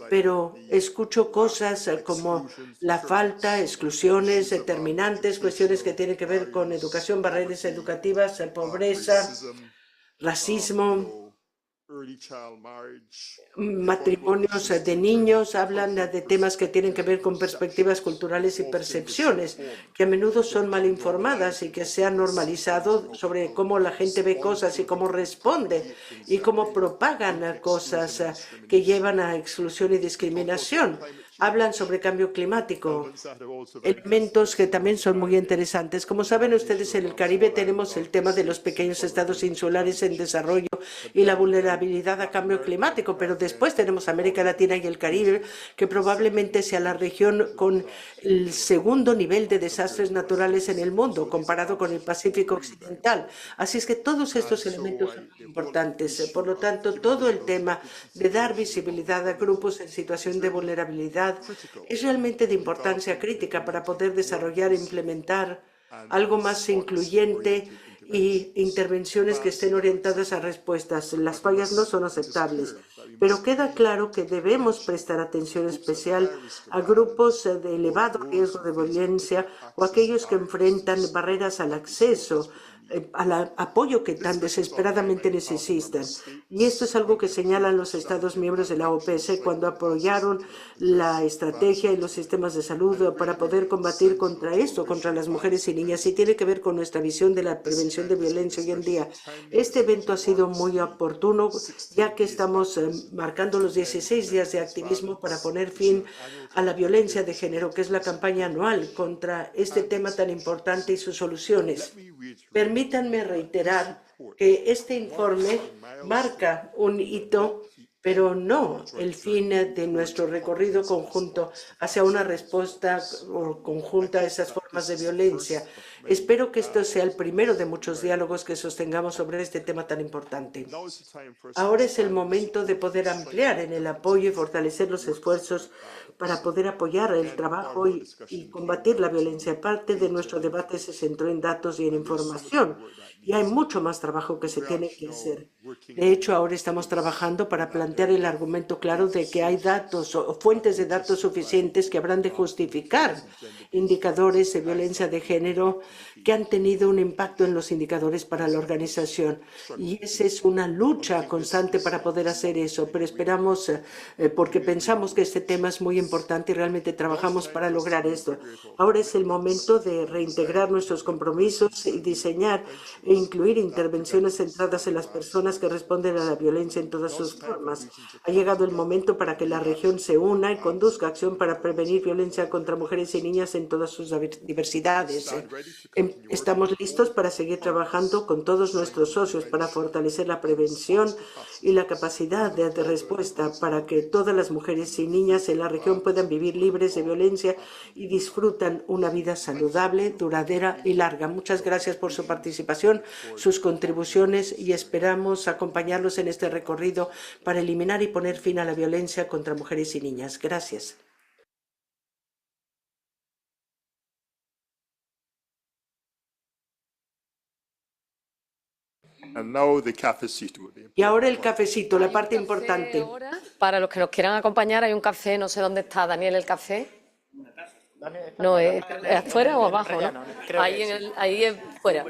pero escucho cosas como la falta, exclusiones, determinantes, cuestiones que tienen que ver con educación, barreras educativas, pobreza, racismo, matrimonios de niños. Hablan de temas que tienen que ver con perspectivas culturales y percepciones que a menudo son mal informadas y que se han normalizado sobre cómo la gente ve cosas y cómo responde y cómo propagan cosas que llevan a exclusión y discriminación. Hablan sobre cambio climático, elementos que también son muy interesantes. Como saben ustedes, en el Caribe tenemos el tema de los pequeños estados insulares en desarrollo y la vulnerabilidad a cambio climático, pero después tenemos América Latina y el Caribe, que probablemente sea la región con el segundo nivel de desastres naturales en el mundo, comparado con el Pacífico Occidental. Así es que todos estos elementos son importantes. Por lo tanto, todo el tema de dar visibilidad a grupos en situación de vulnerabilidad es realmente de importancia crítica para poder desarrollar e implementar algo más incluyente y intervenciones que estén orientadas a respuestas. Las fallas no son aceptables, pero queda claro que debemos prestar atención especial a grupos de elevado riesgo de violencia o aquellos que enfrentan barreras al acceso al apoyo que tan desesperadamente necesitan. Y esto es algo que señalan los Estados miembros de la OPS cuando apoyaron la estrategia y los sistemas de salud para poder combatir contra esto, contra las mujeres y niñas, y tiene que ver con nuestra visión de la prevención de violencia hoy en día. Este evento ha sido muy oportuno, ya que estamos marcando los 16 días de activismo para poner fin a la violencia de género, que es la campaña anual contra este tema tan importante y sus soluciones. Permítanme reiterar que este informe marca un hito, pero no el fin de nuestro recorrido conjunto hacia una respuesta conjunta a esas formas de violencia. Espero que esto sea el primero de muchos diálogos que sostengamos sobre este tema tan importante. Ahora es el momento de poder ampliar en el apoyo y fortalecer los esfuerzos para poder apoyar el trabajo y combatir la violencia. Parte de nuestro debate se centró en datos y en información, y hay mucho más trabajo que se tiene que hacer. De hecho, ahora estamos trabajando para plantear el argumento claro de que hay datos o fuentes de datos suficientes que habrán de justificar indicadores de violencia de género que han tenido un impacto en los indicadores para la organización. Y esa es una lucha constante para poder hacer eso, pero esperamos, porque pensamos que este tema es muy importante y realmente trabajamos para lograr esto. Ahora es el momento de reintegrar nuestros compromisos y diseñar e incluir intervenciones centradas en las personas que responden a la violencia en todas sus formas. Ha llegado el momento para que la región se una y conduzca acción para prevenir violencia contra mujeres y niñas en todas sus diversidades. Estamos listos para seguir trabajando con todos nuestros socios para fortalecer la prevención y la capacidad de respuesta para que todas las mujeres y niñas en la región puedan vivir libres de violencia y disfrutan una vida saludable, duradera y larga. Muchas gracias por su participación, sus contribuciones, y esperamos acompañarlos en este recorrido para eliminar y poner fin a la violencia contra mujeres y niñas. Gracias. Y ahora el cafecito, la parte importante. Para los que nos quieran acompañar, hay un café, no sé dónde está, Daniel, el café. No, ¿es afuera o abajo? ¿No? Ahí fuera.